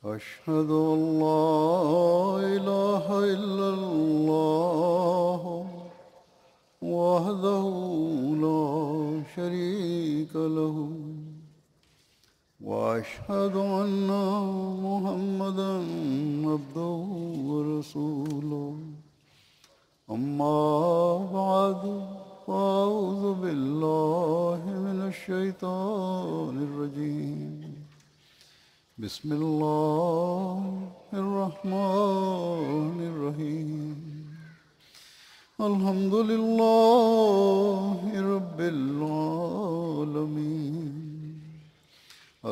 أشهد أن لا إله إلا الله وحده لا شريك له وأشهد أن محمدا عبده ورسوله أما بعد فأعوذ بالله من الشيطان الرجيم بسم الله الرحمن الرحيم الحمد لله رب العالمين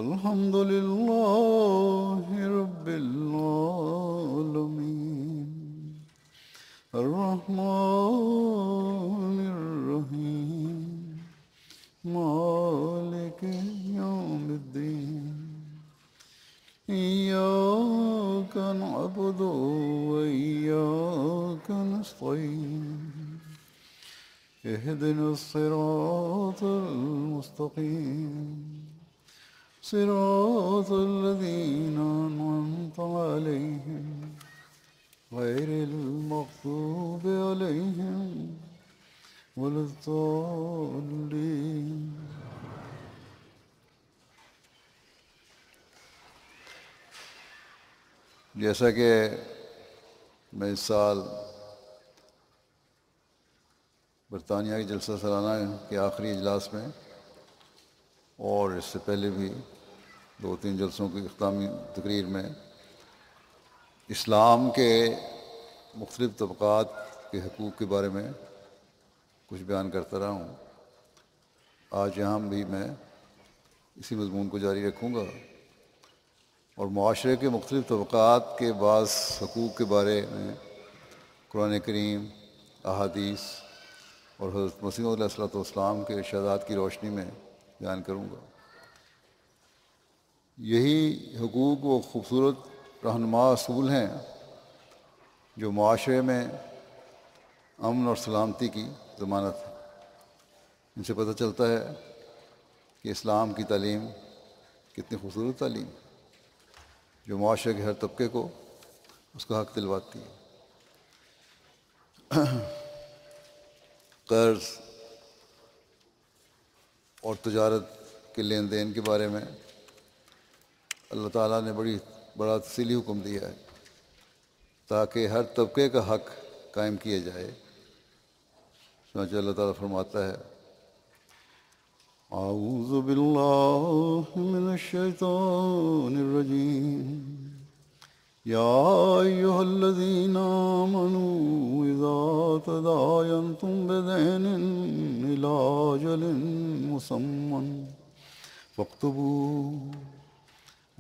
الحمد لله رب العالمين الرحمن الرحيم مالك يوم الدين إياك نعبد وإياك نستعين اهدنا الصراط المستقيم صراط الذين أنعمت عليهم غير المغضوب عليهم ولا الضالين. جیسا کہ میں اس سال برطانیہ کے جلسہ سالانہ کے آخری اجلاس میں اور اس سے پہلے بھی 2-3 جلسوں کی اختتامی تقریر میں اسلام کے مختلف طبقات کے حقوق کے بارے میں کچھ بیان کرتا رہا ہوں. آج یہاں بھی میں اسی مضمون کو جاری رکھوں گا اور معاشرے کے مختلف طبقات کے بعض حقوق کے بارے میں قرآن کریم، احادیث اور حضرت مسیح علیہ الصلوۃ والسلام کے ارشادات کی روشنی میں بیان کروں گا. یہی حقوق وہ خوبصورت رہنما اصول ہیں جو معاشرے میں امن اور سلامتی کی ضمانت ہے. ان سے پتہ چلتا ہے کہ اسلام کی تعلیم کتنی خوبصورت تعلیم ہے جو معاشرے کے ہر طبقے کو اس کا حق دلواتی ہے. قرض اور تجارت کے لین دین کے بارے میں اللہ تعالیٰ نے بڑا تفصیلی حکم دیا ہے تاکہ ہر طبقے کا حق قائم کیا جائے. چنانچہ اللہ تعالیٰ فرماتا ہے: اعوذ باللہ من الشیطان الرجیم یا ایہا الذین آمنوا اذا تداینتم بدین الی اجل مسمى فاکتبوه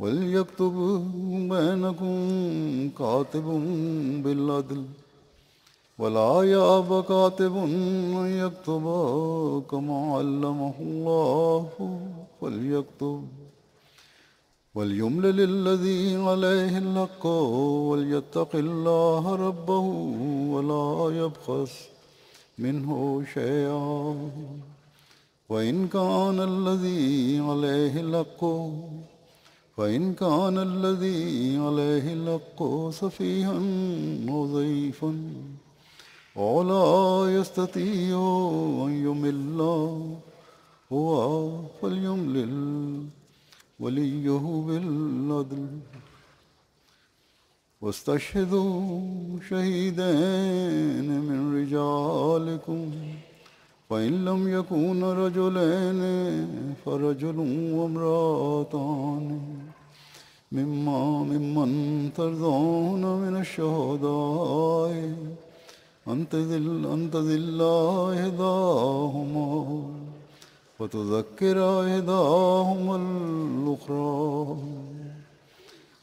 وَلْيَكْتُبْ بَيْنَكُمْ كَاتِبٌ بِالْعَدْلِ وَلَا يَأْبَ كَاتِبٌ أَنْ يَكْتُبَ كَمَا عَلَّمَهُ اللَّهُ فَلْيَكْتُبْ وَلْيُمْلِلِ الَّذِي عَلَيْهِ الْحَقُّ وَلْيَتَّقِ اللَّهَ رَبَّهُ وَلَا يَبْخَسْ مِنْهُ شَيْئًا وَإِنْ كَانَ الَّذِي عَلَيْهِ الْحَقُّ فَإِنْ كَانَ الَّذِي عَلَيْهِ الْحَقُّ سَفِيهًا أَوْ ضَعِيفًا أَوْ لَا يَسْتَطِيعُ أَنْ يُمِلَّ هُوَ فَلْيُمْلِلْ وَلِيُّهُ بِالْعَدْلِ وَاسْتَشْهِدُوا شَهِيدَيْنِ مِنْ رِجَالِكُمْ فَإِنْ لَمْ يَكُونَا رَجُلَيْنِ فَرَجُلٌ وَامْرَأَتَانِ ممن ترضون من الشهداء أن تضل إحداهما وتذكر إحداهما الأخرى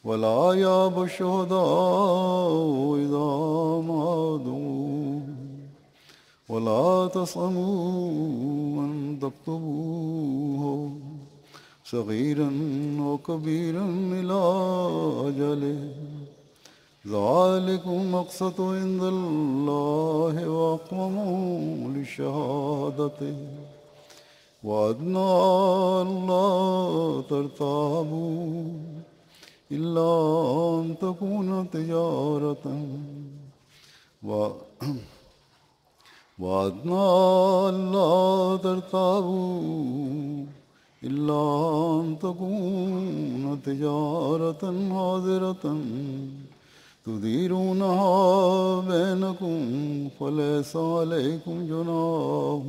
ولا يأبى الشهداء إذا ما دعوا ولا تسأموا أن تكتبوه صغيرا وكبيرا إلى أجله ذلكم أقسط عند الله وأقوم للشهادة وأدنى ألا ترتابوا إلا أن تكون تجارة و- وأدنى ألا ترتابوا إلا أن تكون تجارة حاضرة تديرونها بينكم فليس عليكم جناح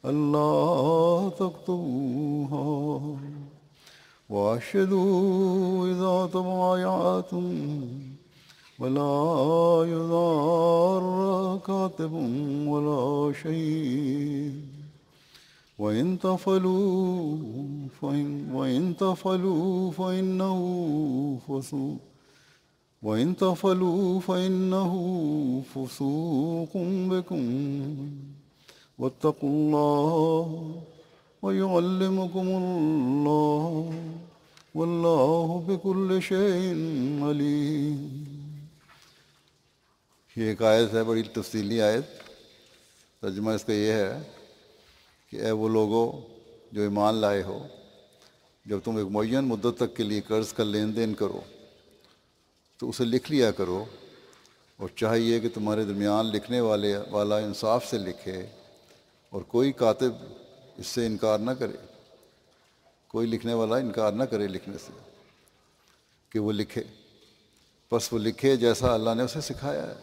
ألا تكتبوها وأشهدوا إذا تبايعتم ولا يضار كاتب ولا شهيد وإن تفعلوا فإنه فسوق فسوق بكم واتقوا الله ويعلمكم الله والله بكل شيء عليم. یہ ایک آیت ہے، بڑی تفصیلی آیت. ترجمہ اس کا یہ ہے کہ اے وہ لوگو جو ایمان لائے ہو، جب تم ایک معین مدت تک کے لیے قرض کا لین دین کرو تو اسے لکھ لیا کرو، اور چاہیے کہ تمہارے درمیان لکھنے والا انصاف سے لکھے، اور کوئی کاتب اس سے انکار نہ کرے، کوئی لکھنے والا انکار نہ کرے لکھنے سے کہ وہ لکھے. پس وہ لکھے جیسا اللہ نے اسے سکھایا ہے،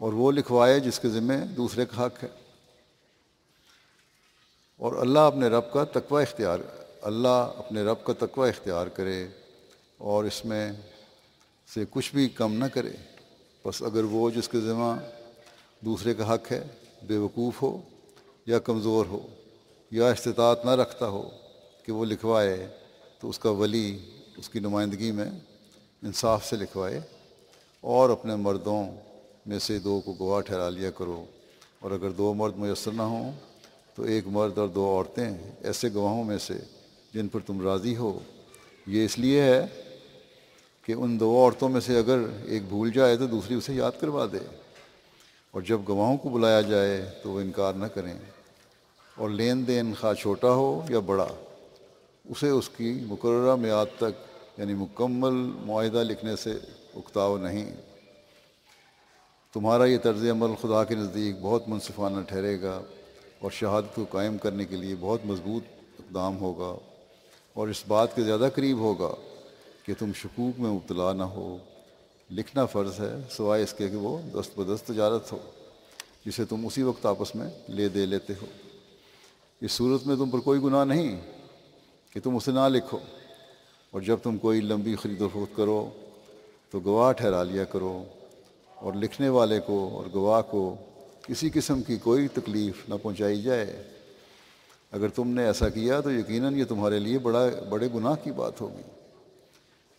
اور وہ لکھوائے جس کے ذمہ دوسرے کا حق ہے. اور اللہ اپنے رب کا تقوی اختیار کرے اور اس میں سے کچھ بھی کم نہ کرے. پس اگر وہ جس کے ذمہ دوسرے کا حق ہے بے وقوف ہو یا کمزور ہو یا استطاعت نہ رکھتا ہو کہ وہ لکھوائے، تو اس کا ولی اس کی نمائندگی میں انصاف سے لکھوائے، اور اپنے مردوں میں سے 2 کو گواہ ٹھہرا لیا کرو، اور اگر 2 مرد میسر نہ ہوں تو 1 مرد اور 2 عورتیں ایسے گواہوں میں سے جن پر تم راضی ہو. یہ اس لیے ہے کہ ان 2 عورتوں میں سے اگر ایک بھول جائے تو دوسری اسے یاد کروا دے، اور جب گواہوں کو بلایا جائے تو وہ انکار نہ کریں. اور لین دین خواہ چھوٹا ہو یا بڑا، اسے اس کی مقررہ میعاد تک یعنی مکمل معاہدہ لکھنے سے اکتاؤ نہیں. تمہارا یہ طرز عمل خدا کے نزدیک بہت منصفانہ ٹھہرے گا، اور شہادت کو قائم کرنے کے لیے بہت مضبوط اقدام ہوگا، اور اس بات کے زیادہ قریب ہوگا کہ تم شکوک میں مبتلا نہ ہو. لکھنا فرض ہے سوائے اس کے کہ وہ دست بدست تجارت ہو جسے تم اسی وقت آپس میں لے دے لیتے ہو. اس صورت میں تم پر کوئی گناہ نہیں کہ تم اسے نہ لکھو، اور جب تم کوئی لمبی خرید و فروخت کرو تو گواہ ٹھہرا لیا کرو، اور لکھنے والے کو اور گواہ کو کسی قسم کی کوئی تکلیف نہ پہنچائی جائے. اگر تم نے ایسا کیا تو یقیناً یہ تمہارے لیے بڑے گناہ کی بات ہوگی.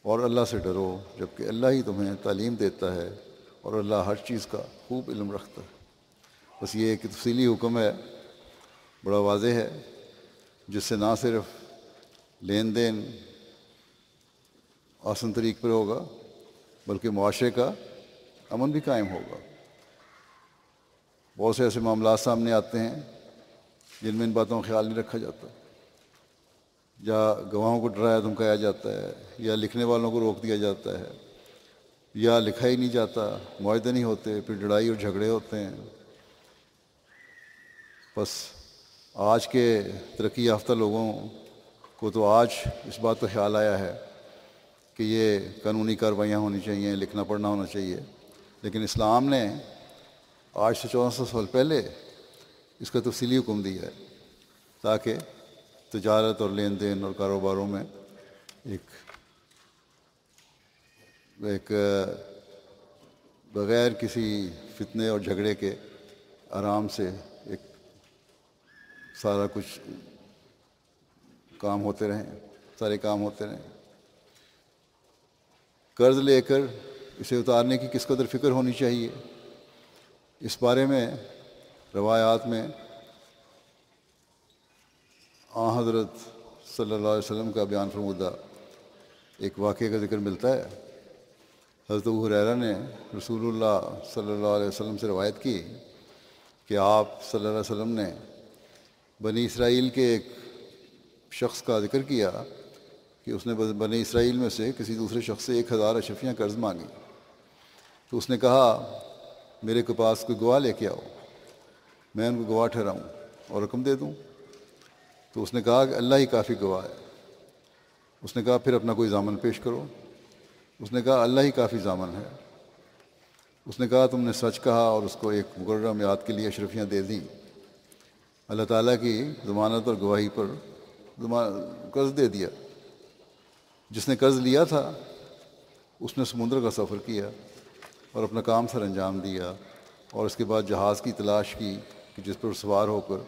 اور اللہ سے ڈرو جبکہ اللہ ہی تمہیں تعلیم دیتا ہے، اور اللہ ہر چیز کا خوب علم رکھتا ہے. بس یہ ایک تفصیلی حکم ہے، بڑا واضح ہے، جس سے نہ صرف لین دین آسان طریق پر ہوگا بلکہ معاشرے کا امن بھی قائم ہوگا. بہت سے ایسے معاملات سامنے آتے ہیں جن میں ان باتوں کا خیال نہیں رکھا جاتا، یا گواہوں کو ڈرایا دھمکایا جاتا ہے، یا لکھنے والوں کو روک دیا جاتا ہے، یا لکھا ہی نہیں جاتا، معاہدے نہیں ہوتے، پھر لڑائی اور جھگڑے ہوتے ہیں. بس آج کے ترقی یافتہ لوگوں کو تو آج اس بات کا خیال آیا ہے کہ یہ قانونی کارروائیاں ہونی چاہیے، لکھنا پڑھنا ہونا چاہیے، لیکن اسلام نے آج سے 1400 سال پہلے اس کا تفصیلی حکم دیا ہے تاکہ تجارت اور لین دین اور کاروباروں میں ایک بغیر کسی فتنے اور جھگڑے کے آرام سے ایک سارا کچھ کام ہوتے رہیں، سارے کام ہوتے رہیں. قرض لے کر اسے اتارنے کی کس قدر فکر ہونی چاہیے، اس بارے میں روایات میں حضرت صلی اللہ علیہ وسلم کا بیان فرمودہ ایک واقعے کا ذکر ملتا ہے. حضرت ابو ہریرہ نے رسول اللہ صلی اللہ علیہ وسلم سے روایت کی کہ آپ صلی اللہ علیہ وسلم نے بنی اسرائیل کے ایک شخص کا ذکر کیا کہ اس نے بنی اسرائیل میں سے کسی دوسرے شخص سے 1000 اشرفیاں قرض مانگی، تو اس نے کہا میرے کے پاس کوئی گواہ لے کے آؤ، میں ان کو گواہ ٹھہراؤں اور رقم دے دوں۔ تو اس نے کہا کہ اللہ ہی کافی گواہ ہے۔ اس نے کہا پھر اپنا کوئی ضامن پیش کرو۔ اس نے کہا اللہ ہی کافی ضامن ہے۔ اس نے کہا تم نے سچ کہا اور اس کو ایک مقررہ میعاد کے لیے اشرفیاں دے دیں۔ اللہ تعالیٰ کی ضمانت اور گواہی پر قرض دے دیا۔ جس نے قرض لیا تھا اس نے سمندر کا سفر کیا اور اپنا کام سر انجام دیا، اور اس کے بعد جہاز کی تلاش کی کہ جس پر سوار ہو کر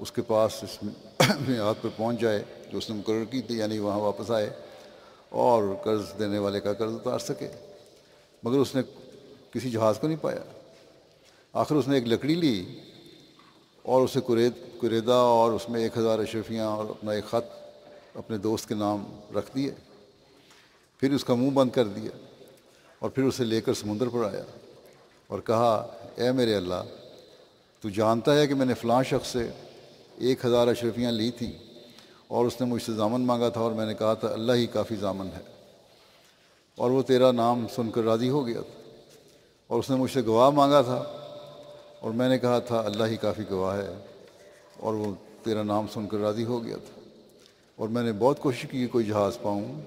اس کے پاس اس میعاد پر پہنچ جائے جو اس نے مقرر کی تھی، یعنی وہاں واپس آئے اور قرض دینے والے کا قرض اتار سکے، مگر اس نے کسی جہاز کو نہیں پایا۔ آخر اس نے ایک لکڑی لی اور اسے کریدا اور اس میں 1000 اشرفیاں اور اپنا ایک خط اپنے دوست کے نام رکھ دیے، پھر اس کا منہ بند کر دیا اور پھر اسے لے کر سمندر پر آیا اور کہا اے میرے اللہ، تو جانتا ہے کہ میں نے فلاں شخص سے 1000 اشرفیاں لی تھیں اور اس نے مجھ سے ضامن مانگا تھا اور میں نے کہا تھا اللہ ہی کافی ضامن ہے، اور وہ تیرا نام سن کر راضی ہو گیا تھا، اور اس نے مجھ سے گواہ مانگا تھا اور میں نے کہا تھا اللہ ہی کافی گواہ ہے، اور وہ تیرا نام سن کر راضی ہو گیا تھا، اور میں نے بہت کوشش کی کہ کوئی جہاز پاؤں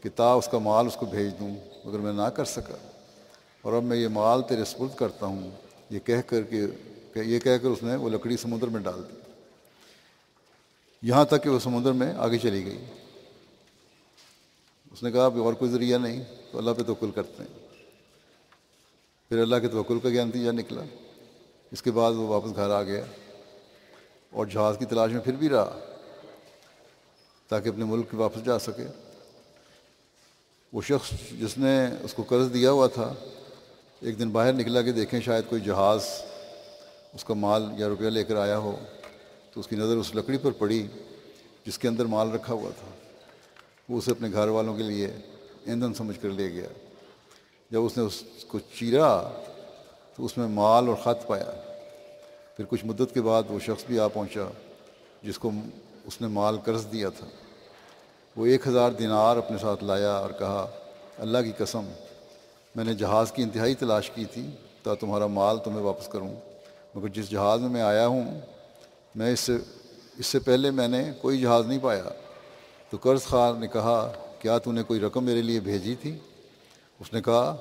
کہ تا اس کا مال اس کو بھیج دوں، مگر میں نہ کر سکا، اور اب میں یہ مال تیرے سپرد کرتا ہوں، یہ کہہ کر اس نے وہ لکڑی سمندر میں ڈال دی، یہاں تک کہ وہ سمندر میں آگے چلی گئی۔ اس نے کہا اب اور کوئی ذریعہ نہیں، تو اللہ پہ توکل کرتے ہیں۔ پھر اللہ کے توکل کا کیا نتیجہ نکلا؟ اس کے بعد وہ واپس گھر آ گیا اور جہاز کی تلاش میں پھر بھی رہا تاکہ اپنے ملک واپس جا سکے۔ وہ شخص جس نے اس کو قرض دیا ہوا تھا ایک دن باہر نکلا کہ دیکھیں شاید کوئی جہاز اس کا مال یا روپیہ لے کر آیا ہو، تو اس کی نظر اس لکڑی پر پڑی جس کے اندر مال رکھا ہوا تھا۔ وہ اسے اپنے گھر والوں کے لیے ایندھن سمجھ کر لے گیا۔ جب اس نے اس کو چیرا تو اس میں مال اور خط پایا۔ پھر کچھ مدت کے بعد وہ شخص بھی آ پہنچا جس کو اس نے مال قرض دیا تھا۔ وہ 1000 دینار اپنے ساتھ لایا اور کہا اللہ کی قسم، میں نے جہاز کی انتہائی تلاش کی تھی تا تمہارا مال تمہیں واپس کروں، مگر جس جہاز میں آیا ہوں میں اس سے پہلے میں نے کوئی جہاز نہیں پایا۔ تو قرض خواہ نے کہا کیا تو نے کوئی رقم میرے لیے بھیجی تھی؟ اس نے کہا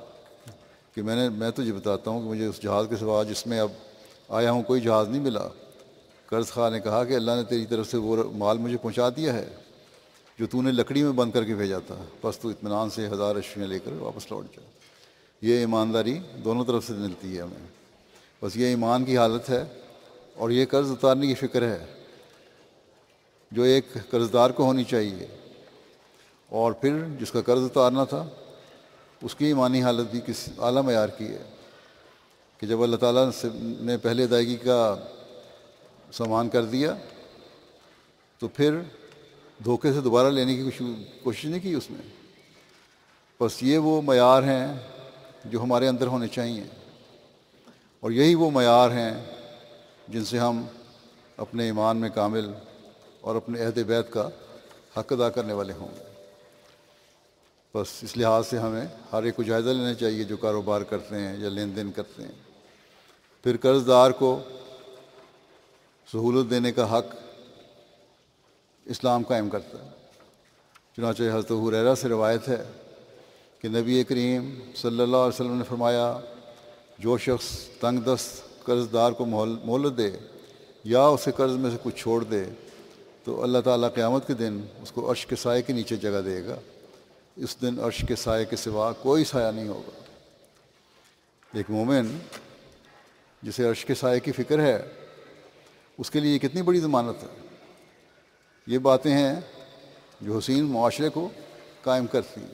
کہ میں تجھے بتاتا ہوں کہ مجھے اس جہاز کے سوا جس میں اب آیا ہوں کوئی جہاز نہیں ملا۔ قرض خواہ نے کہا کہ اللہ نے تیری طرف سے وہ مال مجھے پہنچا دیا ہے جو تو نے لکڑی میں بند کر کے بھیجا تھا، بس تو اطمینان سے 1000 اشرفیاں لے کر واپس لوٹ جا۔ یہ ایمانداری دونوں طرف سے ملتی ہے ہمیں، بس یہ ایمان کی حالت ہے اور یہ قرض اتارنے کی فکر ہے جو ایک قرض دار کو ہونی چاہیے، اور پھر جس کا قرض اتارنا تھا اس کی ایمانی حالت بھی کس اعلیٰ معیار کی ہے کہ جب اللہ تعالیٰ نے پہلے ادائیگی کا سامان کر دیا تو پھر دھوکے سے دوبارہ لینے کی کوشش نہیں کی اس نے۔ بس یہ وہ معیار ہیں جو ہمارے اندر ہونے چاہیے، اور یہی وہ معیار ہیں جن سے ہم اپنے ایمان میں کامل اور اپنے عہد بیت کا حق ادا کرنے والے ہوں گے۔ بس اس لحاظ سے ہمیں ہر ایک کو جائزہ لینا چاہیے جو کاروبار کرتے ہیں یا لین دین کرتے ہیں۔ پھر قرض دار کو سہولت دینے کا حق اسلام قائم کرتا ہے۔ چنانچہ حضرت ابو ہریرہ سے روایت ہے کہ نبی کریم صلی اللہ علیہ وسلم نے فرمایا جو شخص تنگ دست قرض دار کو مہلت دے یا اسے قرض میں سے کچھ چھوڑ دے تو اللہ تعالیٰ قیامت کے دن اس کو عرش کے سائے کے نیچے جگہ دے گا۔ اس دن عرش کے سائے کے سوا کوئی سایہ نہیں ہوگا۔ ایک مومن جسے عرش کے سائے کی فکر ہے اس کے لیے یہ کتنی بڑی ضمانت ہے۔ یہ باتیں ہیں جو حسین معاشرے کو قائم کرتی ہیں،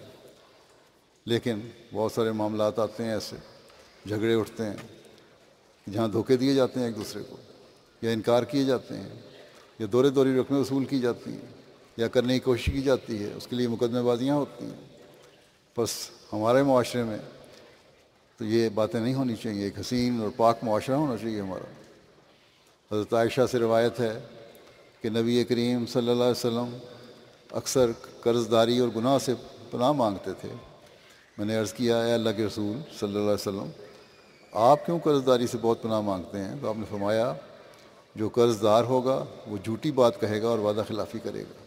لیکن بہت سارے معاملات آتے ہیں ایسے، جھگڑے اٹھتے ہیں جہاں دھوکے دیے جاتے ہیں ایک دوسرے کو، یا انکار کیے جاتے ہیں، یا دوری رقمیں وصول کی جاتی ہیں، یا کرنے کی کوشش کی جاتی ہے، اس کے لیے مقدمے بازیاں ہوتی ہیں۔ بس ہمارے معاشرے میں تو یہ باتیں نہیں ہونی چاہیے، ایک حسین اور پاک معاشرہ ہونا چاہیے ہمارا۔ حضرت عائشہ سے روایت ہے کہ نبی کریم صلی اللہ علیہ وسلم اکثر قرض داری اور گناہ سے پناہ مانگتے تھے۔ میں نے عرض کیا، اے اللہ کے رسول صلی اللہ علیہ وسلم، آپ کیوں قرض داری سے بہت پناہ مانگتے ہیں؟ تو آپ نے فرمایا، جو قرض دار ہوگا وہ جھوٹی بات کہے گا اور وعدہ خلافی کرے گا۔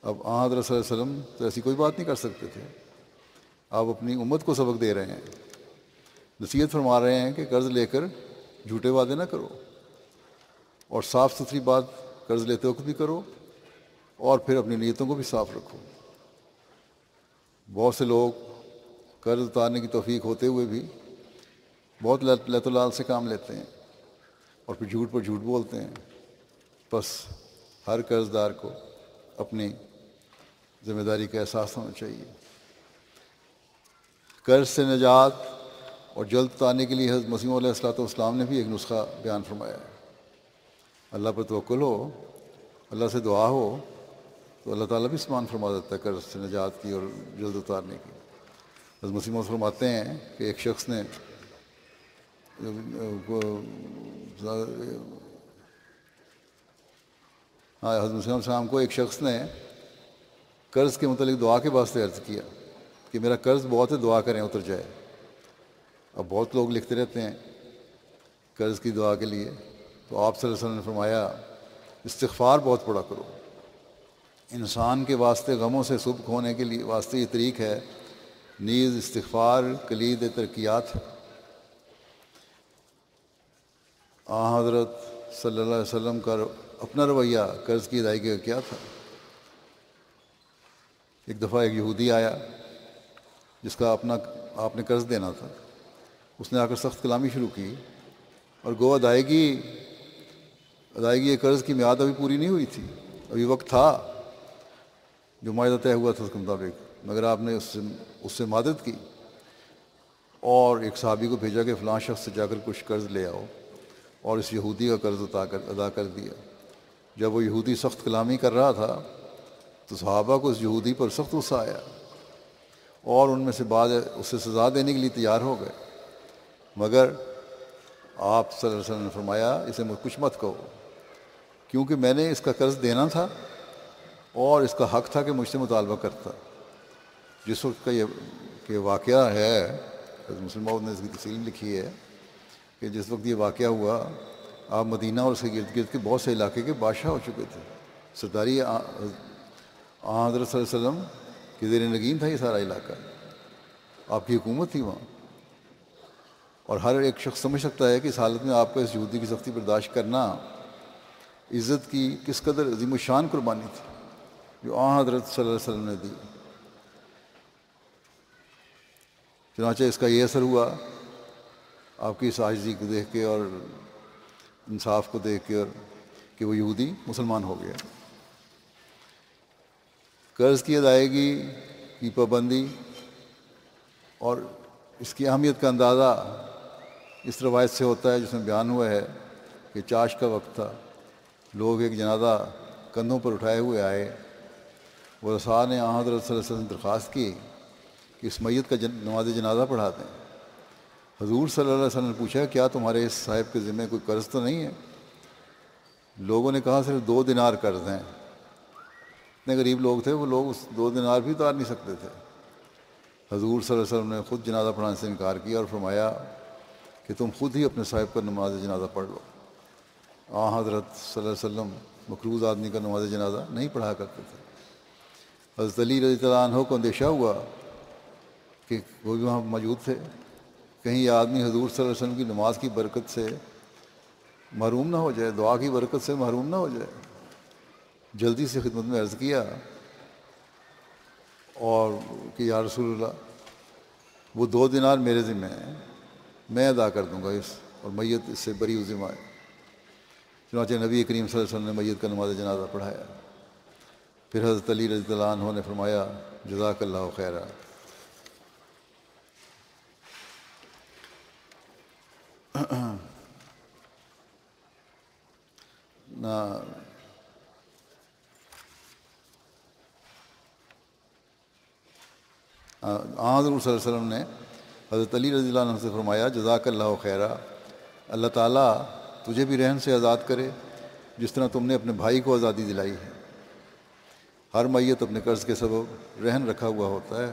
اب حضرت صلی اللہ علیہ وسلم تو ایسی کوئی بات نہیں کر سکتے تھے، آپ اپنی امت کو سبق دے رہے ہیں، نصیحت فرما رہے ہیں کہ قرض لے کر جھوٹے وعدے نہ کرو، اور صاف ستھری بات قرض لیتے وقت بھی کرو، اور پھر اپنی نیتوں کو بھی صاف رکھو۔ بہت سے لوگ قرض اتارنے کی توفیق ہوتے ہوئے بھی بہت لت و لال سے کام لیتے ہیں اور پھر جھوٹ پر جھوٹ بولتے ہیں۔ بس ہر قرض دار کو اپنی ذمہ داری کا احساس ہونا چاہیے۔ قرض سے نجات اور جلد اتارنے کے لیے حضرت مسیح علیہ الصلوۃ والسلام نے بھی ایک نسخہ بیان فرمایا ہے۔ اللہ پر توکل ہو، اللہ سے دعا ہو، تو اللہ تعالیٰ بھی سامان فرما دیتا ہے قرض سے نجات کی اور جلد اتارنے کی۔ حضرت مسیح موعود فرماتے ہیں کہ ایک شخص نے حضرت مسیح علیہ السلام کو ایک شخص نے قرض کے متعلق دعا کے واسطے عرض کیا کہ میرا قرض بہت ہے، دعا کریں اتر جائے۔ اب بہت لوگ لکھتے رہتے ہیں قرض کی دعا کے لیے، تو آپ صلی اللہ علیہ وسلم نے فرمایا، استغفار بہت پڑا کرو۔ انسان کے واسطے غموں سے صبح ہونے کے لیے واسطے یہ طریق ہے، نیز استغفار کلید ترقیات ہے۔ حضرت صلی اللہ علیہ وسلم کا اپنا رویہ قرض کی ادائیگی کا کیا تھا؟ ایک دفعہ ایک یہودی آیا جس کا اپنا آپ نے قرض دینا تھا، اس نے آ کر سخت کلامی شروع کی، اور گو ادائیگی قرض کی میعاد ابھی پوری نہیں ہوئی تھی، ابھی وقت تھا جو معاہدہ طے ہوا تھا اس کے مطابق، مگر آپ نے اس سے مدد کی اور ایک صحابی کو بھیجا کہ فلاں شخص سے جا کر کچھ قرض لے آؤ، اور اس یہودی کا قرض ادا کر دیا۔ جب وہ یہودی سخت کلامی کر رہا تھا تو صحابہ کو اس یہودی پر سخت غصہ آیا، اور ان میں سے بعض اسے سزا دینے کے لیے تیار ہو گئے، مگر آپ صلی اللہ علیہ وسلم نے فرمایا، اسے کچھ مت کہو، کیونکہ میں نے اس کا قرض دینا تھا اور اس کا حق تھا کہ مجھ سے مطالبہ کرتا۔ جس وقت کا یہ واقعہ ہے، حضرت مسلم موعود نے اس کی تفصیل لکھی ہے کہ جس وقت یہ واقعہ ہوا، آپ مدینہ اور اس کے گرد گرد کے بہت سے علاقے کے بادشاہ ہو چکے تھے، سرداری حضرت صلی اللہ علیہ وسلم کی زیر نگین تھا یہ سارا علاقہ، آپ کی حکومت تھی وہاں، اور ہر ایک شخص سمجھ سکتا ہے کہ اس حالت میں آپ کو اس یہودی کی سختی برداشت کرنا عزت کی کس قدر عظیم الشان قربانی تھی جو حضرت صلی اللہ علیہ وسلم نے دی۔ چنانچہ اس کا یہ اثر ہوا آپ کی اس عاجزی کو دیکھ کے اور انصاف کو دیکھ کے، اور کہ وہ یہودی مسلمان ہو گیا۔ قرض کی ادائیگی کی پابندی اور اس کی اہمیت کا اندازہ اس روایت سے ہوتا ہے جس میں بیان ہوا ہے کہ چاش کا وقت تھا، لوگ ایک جنازہ کندھوں پر اٹھائے ہوئے آئے، ورثاء نے حضرت صلی اللہ علیہ وسلم درخواست کی کہ اس میت کا نماز جنازہ پڑھا دیں۔ حضور صلی اللہ علیہ وسلم نے پوچھا، کیا تمہارے اس صاحب کے ذمہ کوئی قرض تو نہیں ہے؟ لوگوں نے کہا، صرف 2 دینار قرض ہیں۔ اتنے غریب لوگ تھے، وہ لوگ اس 2 دینار بھی اتار نہیں سکتے تھے۔ حضور صلی اللہ علیہ وسلم نے خود جنازہ پڑھانے سے انکار کیا اور فرمایا کہ تم خود ہی اپنے صاحب پر نماز جنازہ پڑھ لو۔ حضرت صلی اللہ علیہ وسلم مقروض آدمی کا نماز جنازہ نہیں پڑھا کرتے تھے۔ حضرت علی رضی اللہ عنہ کو اندیشہ ہوا کہ وہ بھی وہاں موجود تھے، کہیں یہ آدمی حضور صلی اللہ علیہ وسلم کی نماز کی برکت سے محروم نہ ہو جائے، دعا کی برکت سے محروم نہ ہو جائے۔ جلدی سے خدمت میں عرض کیا اور کہ یا رسول اللہ، وہ 2 دینار میرے ذمہ ہیں، میں ادا کر دوں گا اور میت اس سے بری ذمہ ہے۔ چنانچہ نبی کریم صلی اللہ علیہ وسلم نے میت کا نماز جنازہ پڑھایا۔ پھر حضرت علی رضی اللہ عنہ نے فرمایا، جزاک اللہ خیرہ۔ حضور صلی اللہ علیہ وسلم نے حضرت علی رضی اللہ عنہ سے فرمایا، جزاک اللہ خیرہ، اللہ تعالیٰ تجھے بھی رہن سے آزاد کرے جس طرح تم نے اپنے بھائی کو آزادی دلائی ہے۔ ہر میت اپنے قرض کے سبب رہن رکھا ہوا ہوتا ہے،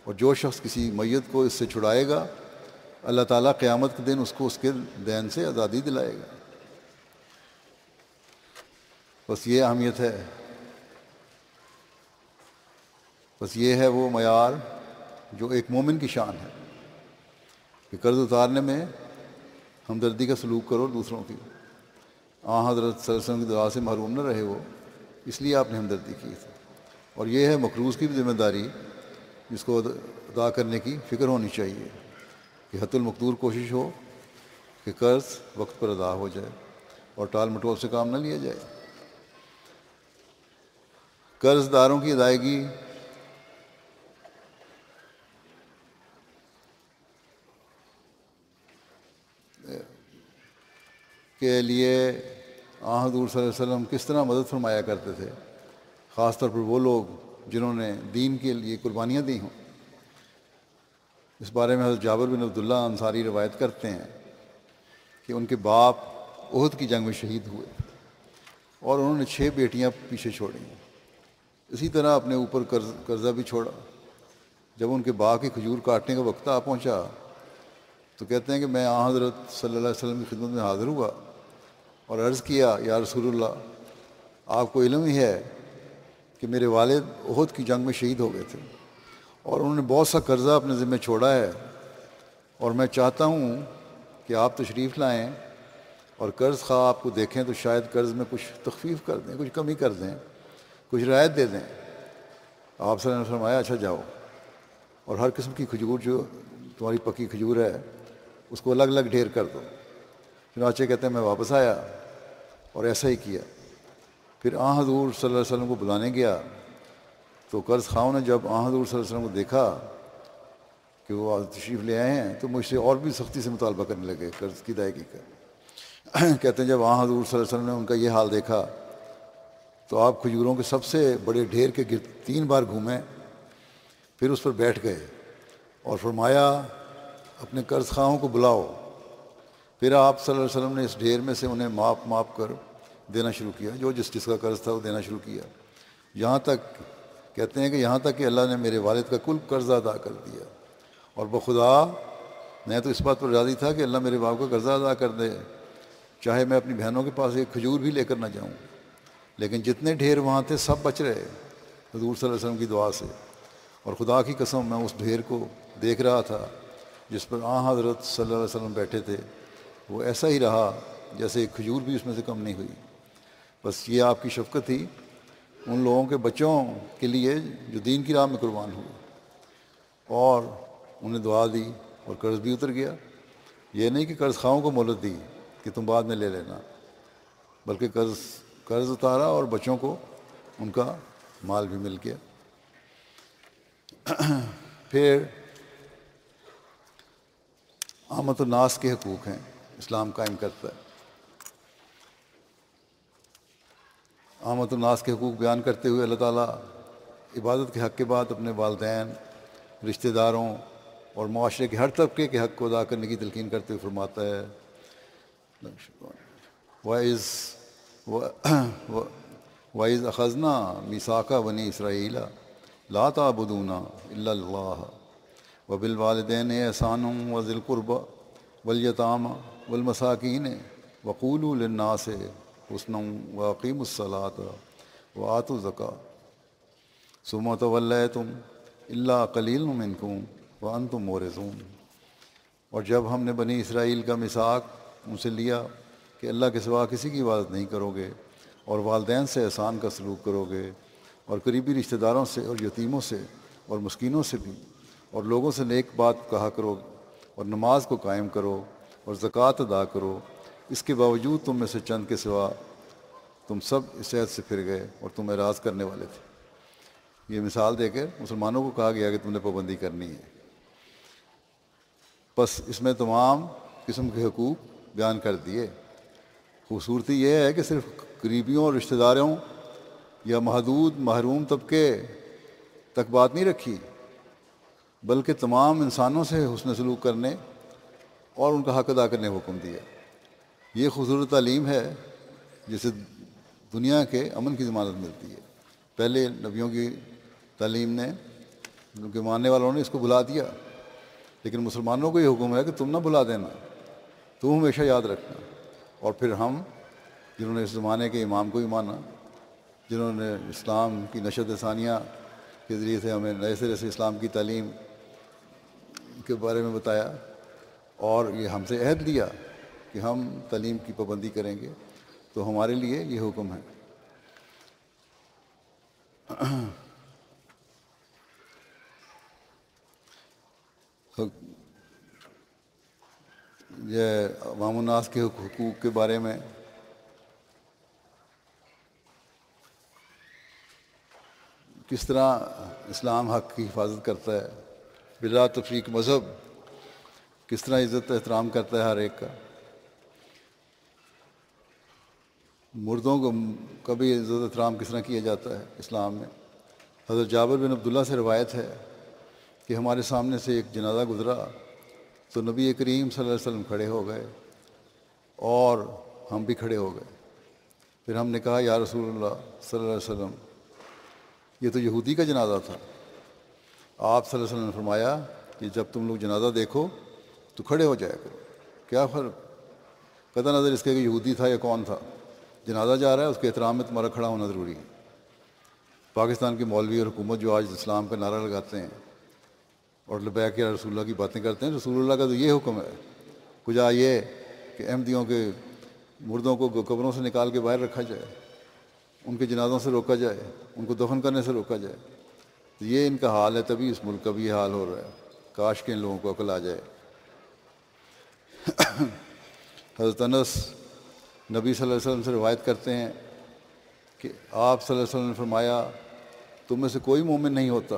اور جو شخص کسی میت کو اس سے چھڑائے گا اللہ تعالیٰ قیامت کے دن اس کو اس کے دین سے آزادی دلائے گا۔ بس یہ اہمیت ہے، بس یہ ہے وہ معیار جو ایک مومن کی شان ہے کہ قرض اتارنے میں ہمدردی کا سلوک کرو دوسروں کی۔ حضرت صلی اللہ علیہ وسلم کی دعا سے محروم نہ رہے وہ، اس لیے آپ نے ہمدردی کی تھی۔ اور یہ ہے مقروض کی بھی ذمہ داری جس کو ادا کرنے کی فکر ہونی چاہیے کہ حت المقدور کوشش ہو کہ قرض وقت پر ادا ہو جائے اور ٹال مٹول سے کام نہ لیا جائے۔ قرض داروں کی ادائیگی کے لیے حضور صلی اللہ علیہ وسلم کس طرح مدد فرمایا کرتے تھے، خاص طور پر وہ لوگ جنہوں نے دین کے لیے قربانیاں دی ہوں۔ اس بارے میں حضرت جابر بن عبداللہ انصاری روایت کرتے ہیں کہ ان کے باپ احد کی جنگ میں شہید ہوئے اور انہوں نے 6 بیٹیاں پیچھے چھوڑیں۔ اسی طرح اپنے اوپر قرضہ بھی چھوڑا۔ جب ان کے باغ کی کھجور کاٹنے کا وقت آ پہنچا تو کہتے ہیں کہ میں حضرت صلی اللہ علیہ وسلم کی خدمت میں حاضر ہوا اور عرض کیا، یا رسول اللہ، آپ کو علم ہی ہے کہ میرے والد احد کی جنگ میں شہید ہو گئے تھے اور انہوں نے بہت سا قرضہ اپنے ذمہ چھوڑا ہے، اور میں چاہتا ہوں کہ آپ تشریف لائیں اور قرض خواہ آپ کو دیکھیں تو شاید قرض میں کچھ تخفیف کر دیں، کچھ کمی کر دیں، کچھ رعایت دے دیں۔ آپ صلی اللہ علیہ وسلم فرمایا، اچھا جاؤ اور ہر قسم کی کھجور جو تمہاری پکی کھجور ہے اس کو الگ الگ ڈھیر کر دو۔ چنانچہ کہتے ہیں میں واپس آیا اور ایسا ہی کیا۔ پھر حضور صلی اللہ علیہ وسلم کو بلانے گیا تو قرض خواہوں نے جب حضور صلی اللہ علیہ وسلم کو دیکھا کہ وہ تشریف لے آئے ہیں تو مجھ سے اور بھی سختی سے مطالبہ کرنے لگے قرض کی ادائیگی کا۔ کہتے ہیں جب حضور صلی اللہ علیہ وسلم نے ان کا یہ حال دیکھا تو آپ کھجوروں کے سب سے بڑے ڈھیر کے گرد 3 بار گھومے، پھر اس پر بیٹھ گئے اور فرمایا اپنے قرض خواہوں کو بلاؤ۔ پھر آپ صلی اللہ علیہ وسلم نے اس ڈھیر میں سے انہیں ماپ کر دینا شروع کیا، جو جس کا قرض تھا وہ دینا شروع کیا، یہاں تک کہتے ہیں کہ یہاں تک کہ اللہ نے میرے والد کا کل قرضہ ادا کر دیا، اور بخدا میں تو اس بات پر راضی تھا کہ اللہ میرے باپ کا قرضہ ادا کر دے، چاہے میں اپنی بہنوں کے پاس ایک کھجور بھی لے کر نہ جاؤں۔ لیکن جتنے ڈھیر وہاں تھے سب بچ رہے حضور صلی اللہ علیہ وسلم کی دعا سے، اور خدا کی قسم میں اس ڈھیر کو دیکھ رہا تھا جس پر حضرت صلی اللہ علیہ وسلم بیٹھے تھے، وہ ایسا ہی رہا جیسے ایک کھجور بھی اس میں سے کم نہیں ہوئی۔ بس یہ آپ کی شفقت تھی ان لوگوں کے بچوں کے لیے جو دین کی راہ میں قربان ہوئے، اور انہیں دعا دی اور قرض بھی اتر گیا۔ یہ نہیں کہ قرض خواہوں کو مہلت دی کہ تم بعد میں لے لینا، بلکہ قرض اتارا اور بچوں کو ان کا مال بھی مل گیا۔ پھر عامت الناس کے حقوق ہیں اسلام قائم کرتا ہے۔ عامت الناس کے حقوق بیان کرتے ہوئے اللہ تعالیٰ عبادت کے حق کے بعد اپنے والدین، رشتہ داروں اور معاشرے کے ہر طبقے کے حق کو ادا کرنے کی تلقین کرتے ہوئے فرماتا ہے، وَإِذْ أَخَذْنَا مِيثَاقَ بَنِي إِسْرَائِيلَ لَا تَعْبُدُونَ إِلَّا اللَّهَ وَبِالْوَالِدَيْنِ إِحْسَانًا وَذِي الْقُرْبَى وَالْيَتَامَى وَالْمَسَاكِينِ وَقُولُوا لِلنَّاسِ حُسْنًا وَأَقِيمُوا الصَّلَاةَ وَآتُوا الزَّكَاةَ ثُمَّ تَوَلَّيْتُمْ إِلَّا قَلِيلٌ مِّنكُمْ وَأَنتُم مُّعْرِضُونَ۔ اور جب ہم نے بنی اسرائیل کا میثاق ان سے لیا کہ اللہ کے سوا کسی کی عبادت نہیں کرو گے، اور والدین سے احسان کا سلوک کرو گے، اور قریبی رشتہ داروں سے اور یتیموں سے اور مسکینوں سے بھی، اور لوگوں سے نیک بات کہا کرو، اور نماز کو قائم کرو اور زکوٰۃ ادا کرو، اس کے باوجود تم میں سے چند کے سوا تم سب اس عہد سے پھر گئے اور تم اعراض کرنے والے تھے۔ یہ مثال دے کر مسلمانوں کو کہا گیا کہ تم نے پابندی کرنی ہے۔ بس اس میں تمام قسم کے حقوق بیان کر دیے۔ خوبصورتی یہ ہے کہ صرف قریبیوں اور رشتہ داروں یا محدود محروم طبقے تک بات نہیں رکھی، بلکہ تمام انسانوں سے حسن سلوک کرنے اور ان کا حق ادا کرنے کا حکم دیا۔ یہ خوبصورت تعلیم ہے جس سے دنیا کے امن کی ضمانت ملتی ہے۔ پہلے نبیوں کی تعلیم نے، ان کے ماننے والوں نے اس کو بھلا دیا، لیکن مسلمانوں کو یہ حکم ہے کہ تم نہ بھلا دینا، تم ہمیشہ یاد رکھنا۔ اور پھر ہم جنہوں نے اس زمانے کے امام کو ہی مانا، جنہوں نے اسلام کی نشت ثانیہ کے ذریعے سے ہمیں نئے سرے سے اسلام کی تعلیم کے بارے میں بتایا، اور یہ ہم سے عہد لیا کہ ہم تعلیم کی پابندی کریں گے، تو ہمارے لیے یہ حکم ہے۔ یہ عوام الناس کے حقوق کے بارے میں کس طرح اسلام حق کی حفاظت کرتا ہے، بلا تفریق مذہب کس طرح عزت احترام کرتا ہے ہر ایک کا، مردوں کا بھی عزت احترام کس طرح کیا جاتا ہے اسلام میں۔ حضرت جابر بن عبداللہ سے روایت ہے کہ ہمارے سامنے سے ایک جنازہ گزرا تو نبی کریم صلی اللہ علیہ وسلم کھڑے ہو گئے اور ہم بھی کھڑے ہو گئے۔ پھر ہم نے کہا یا رسول اللہ صلی اللہ علیہ وسلم، یہ تو یہودی کا جنازہ تھا۔ آپ صلی اللہ علیہ وسلم نے فرمایا کہ جب تم لوگ جنازہ دیکھو تو کھڑے ہو جایا کرو۔ کیا فرق قطع نظر اس کے کہ یہودی تھا یا کون تھا، جنازہ جا رہا ہے، اس کے احترام میں تمہارا کھڑا ہونا ضروری ہے۔ پاکستان کے مولوی اور حکومت جو آج اسلام کا نعرہ لگاتے ہیں اور لبیک یا رسول اللہ کی باتیں کرتے ہیں، رسول اللہ کا تو یہ حکم ہے، کجا یہ کہ احمدیوں کے مردوں کو قبروں سے نکال کے باہر رکھا جائے، ان کے جنازوں سے روکا جائے، ان کو دفن کرنے سے روکا جائے۔ یہ ان کا حال ہے، تبھی اس ملک کا بھی یہ حال ہو رہا ہے۔ کاش کہ ان لوگوں کو عقل آ جائے۔ حضرت انس نبی صلی اللہ علیہ وسلم سے روایت کرتے ہیں کہ آپ صلی اللہ علیہ وسلم نے فرمایا، تم میں سے کوئی مومن نہیں ہوتا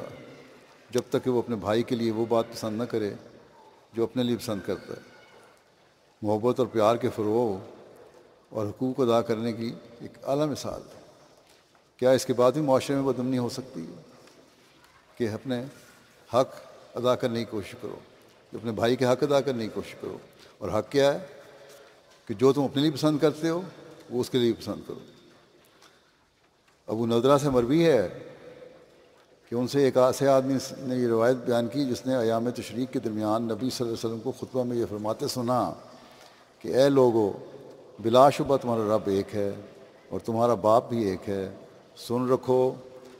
جب تک کہ وہ اپنے بھائی کے لیے وہ بات پسند نہ کرے جو اپنے لیے پسند کرتا ہے۔ محبت اور پیار کے فروغ اور حقوق ادا کرنے کی ایک اعلیٰ مثال ہے۔ کیا اس کے بعد بھی معاشرے میں بدامنی ہو سکتی ہے کہ اپنے حق ادا کرنے کی کوشش کرو، اپنے بھائی کے حق ادا کرنے کی کوشش کرو، اور حق کیا ہے کہ جو تم اپنے لیے پسند کرتے ہو وہ اس کے لیے پسند کرو۔ ابو نضرہ سے مروی ہے کہ ان سے ایک ایسے آدمی نے یہ روایت بیان کی جس نے ایام تشریق کے درمیان نبی صلی اللہ علیہ وسلم کو خطبہ میں یہ فرماتے سنا کہ اے لوگو، بلا شبہ تمہارا رب ایک ہے اور تمہارا باپ بھی ایک ہے۔ سن رکھو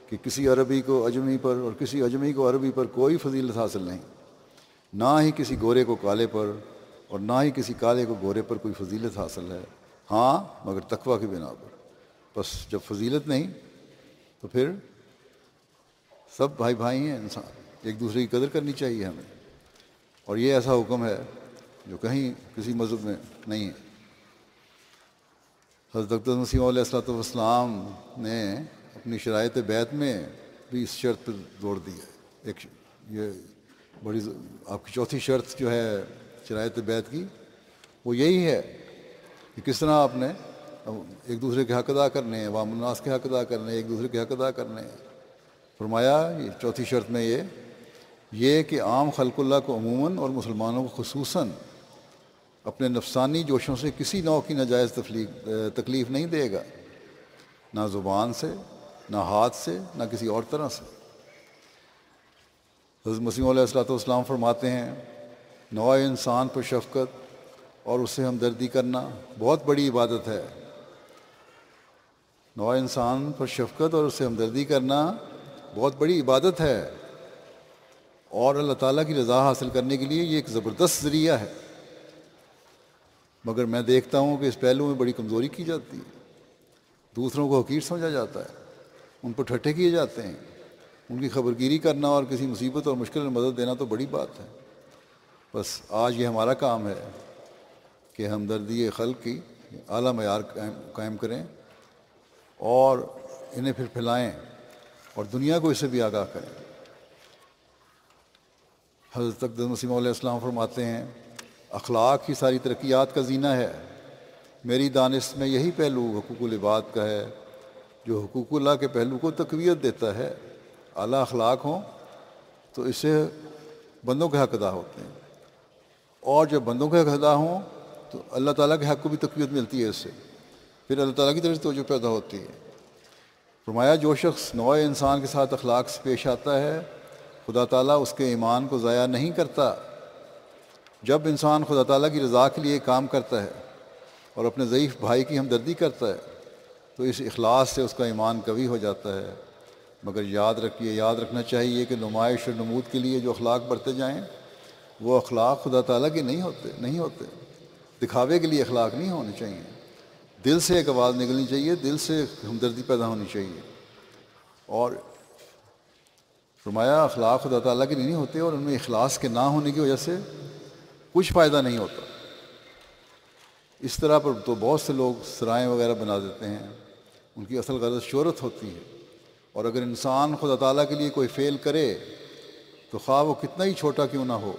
کہ کسی عربی کو اجمی پر اور کسی اجمی کو عربی پر کوئی فضیلت حاصل نہیں، نہ ہی کسی گورے کو کالے پر اور نہ ہی کسی کالے کو گورے پر کوئی فضیلت حاصل ہے، ہاں مگر تقویٰ کی بنا پر۔ بس جب فضیلت نہیں تو پھر سب بھائی بھائی ہیں، انسان ایک دوسرے کی قدر کرنی چاہیے ہمیں، اور یہ ایسا حکم ہے جو کہیں کسی مذہب میں نہیں ہے۔ حضرت اقدس مسیح علیہ الصلوۃ والسلام نے اپنی شرائط بیعت میں بھی اس شرط پر زور دیا ہے۔ ایک یہ بڑی آپ کی چوتھی شرط جو ہے شرائط بیعت کی، وہ یہی ہے کہ کس طرح آپ نے ایک دوسرے کے حق ادا کرنے ہیں، عوام الناس کے حق ادا کرنے ہیں، ایک دوسرے کے حق ادا کرنے ہیں۔ فرمایا یہ چوتھی شرط میں یہ کہ عام خلق اللہ کو عموماً اور مسلمانوں کو خصوصاً اپنے نفسانی جوشوں سے کسی نوع کی ناجائز تکلیف نہیں دے گا، نہ زبان سے، نہ ہاتھ سے، نہ کسی اور طرح سے۔ حضرت مسیح علیہ الصلوۃ والسلام فرماتے ہیں، نوع انسان پر شفقت اور اس سے ہمدردی کرنا بہت بڑی عبادت ہے۔ نوع انسان پر شفقت اور اس سے ہمدردی کرنا بہت بڑی عبادت ہے، اور اللہ تعالیٰ کی رضا حاصل کرنے کے لیے یہ ایک زبردست ذریعہ ہے۔ مگر میں دیکھتا ہوں کہ اس پہلو میں بڑی کمزوری کی جاتی ہے، دوسروں کو حقیر سمجھا جاتا ہے، ان پر ٹھٹھے کیے جاتے ہیں۔ ان کی خبرگیری کرنا اور کسی مصیبت اور مشکل میں مدد دینا تو بڑی بات ہے۔ بس آج یہ ہمارا کام ہے کہ ہمدردی خلق کی اعلیٰ معیار قائم کریں اور انہیں پھر پھیلائیں اور دنیا کو اس سے بھی آگاہ کریں۔ حضرت اقدس مسیح علیہ السلام فرماتے ہیں، اخلاق ہی ساری ترقیات کا زینہ ہے۔ میری دانش میں یہی پہلو حقوق العباد کا ہے جو حقوق اللہ کے پہلو کو تقویت دیتا ہے۔ اعلیٰ اخلاق ہوں تو اس سے بندوں کے حق ادا ہوتے ہیں، اور جب بندوں کے حق ادا ہوں تو اللہ تعالیٰ کے حق کو بھی تقویت ملتی ہے، اس سے پھر اللہ تعالیٰ کی طرف سے توجہ پیدا ہوتی ہے۔ فرمایا جو شخص نوع انسان کے ساتھ اخلاق سے پیش آتا ہے خدا تعالیٰ اس کے ایمان کو ضائع نہیں کرتا۔ جب انسان خدا تعالیٰ کی رضا کے لیے کام کرتا ہے اور اپنے ضعیف بھائی کی ہمدردی کرتا ہے تو اس اخلاص سے اس کا ایمان قوی ہو جاتا ہے۔ مگر یاد رکھنا چاہیے کہ نمائش اور نمود کے لیے جو اخلاق برتے جائیں وہ اخلاق خدا تعالیٰ کے نہیں ہوتے۔ دکھاوے کے لیے اخلاق نہیں ہونے چاہیے، دل سے ایک آواز نکلنی چاہیے، دل سے ہمدردی پیدا ہونی چاہیے۔ اور فرمایا اخلاق خدا تعالیٰ کے نہیں ہوتے اور ان میں اخلاص کے نہ ہونے کی وجہ سے کچھ فائدہ نہیں ہوتا۔ اس طرح پر تو بہت سے لوگ سرائیں وغیرہ بنا دیتے ہیں، ان کی اصل غرض شہرت ہوتی ہے، اور اگر انسان خدا تعالیٰ کے لیے کوئی فعل کرے تو خواہ وہ کتنا ہی چھوٹا کیوں نہ ہو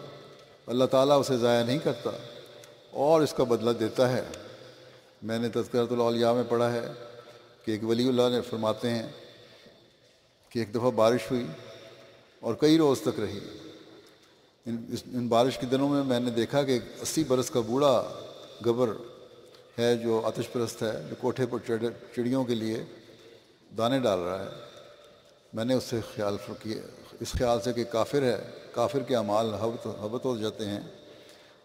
اللہ تعالیٰ اسے ضائع نہیں کرتا اور اس کا بدلہ دیتا ہے۔ میں نے تذکرۃ الاولیاء میں پڑھا ہے کہ ایک ولی اللہ نے فرماتے ہیں کہ ایک دفعہ بارش ہوئی اور کئی روز تک رہی۔ ان بارش کے دنوں میں نے دیکھا کہ ایک 80 برس کا بوڑھا گبر ہے جو آتش پرست ہے، جو کوٹھے پر چڑیوں کے لیے دانے ڈال رہا ہے۔ میں نے اس سے اس خیال سے کہ کافر ہے، کافر کے اعمال حبط ہو جاتے ہیں،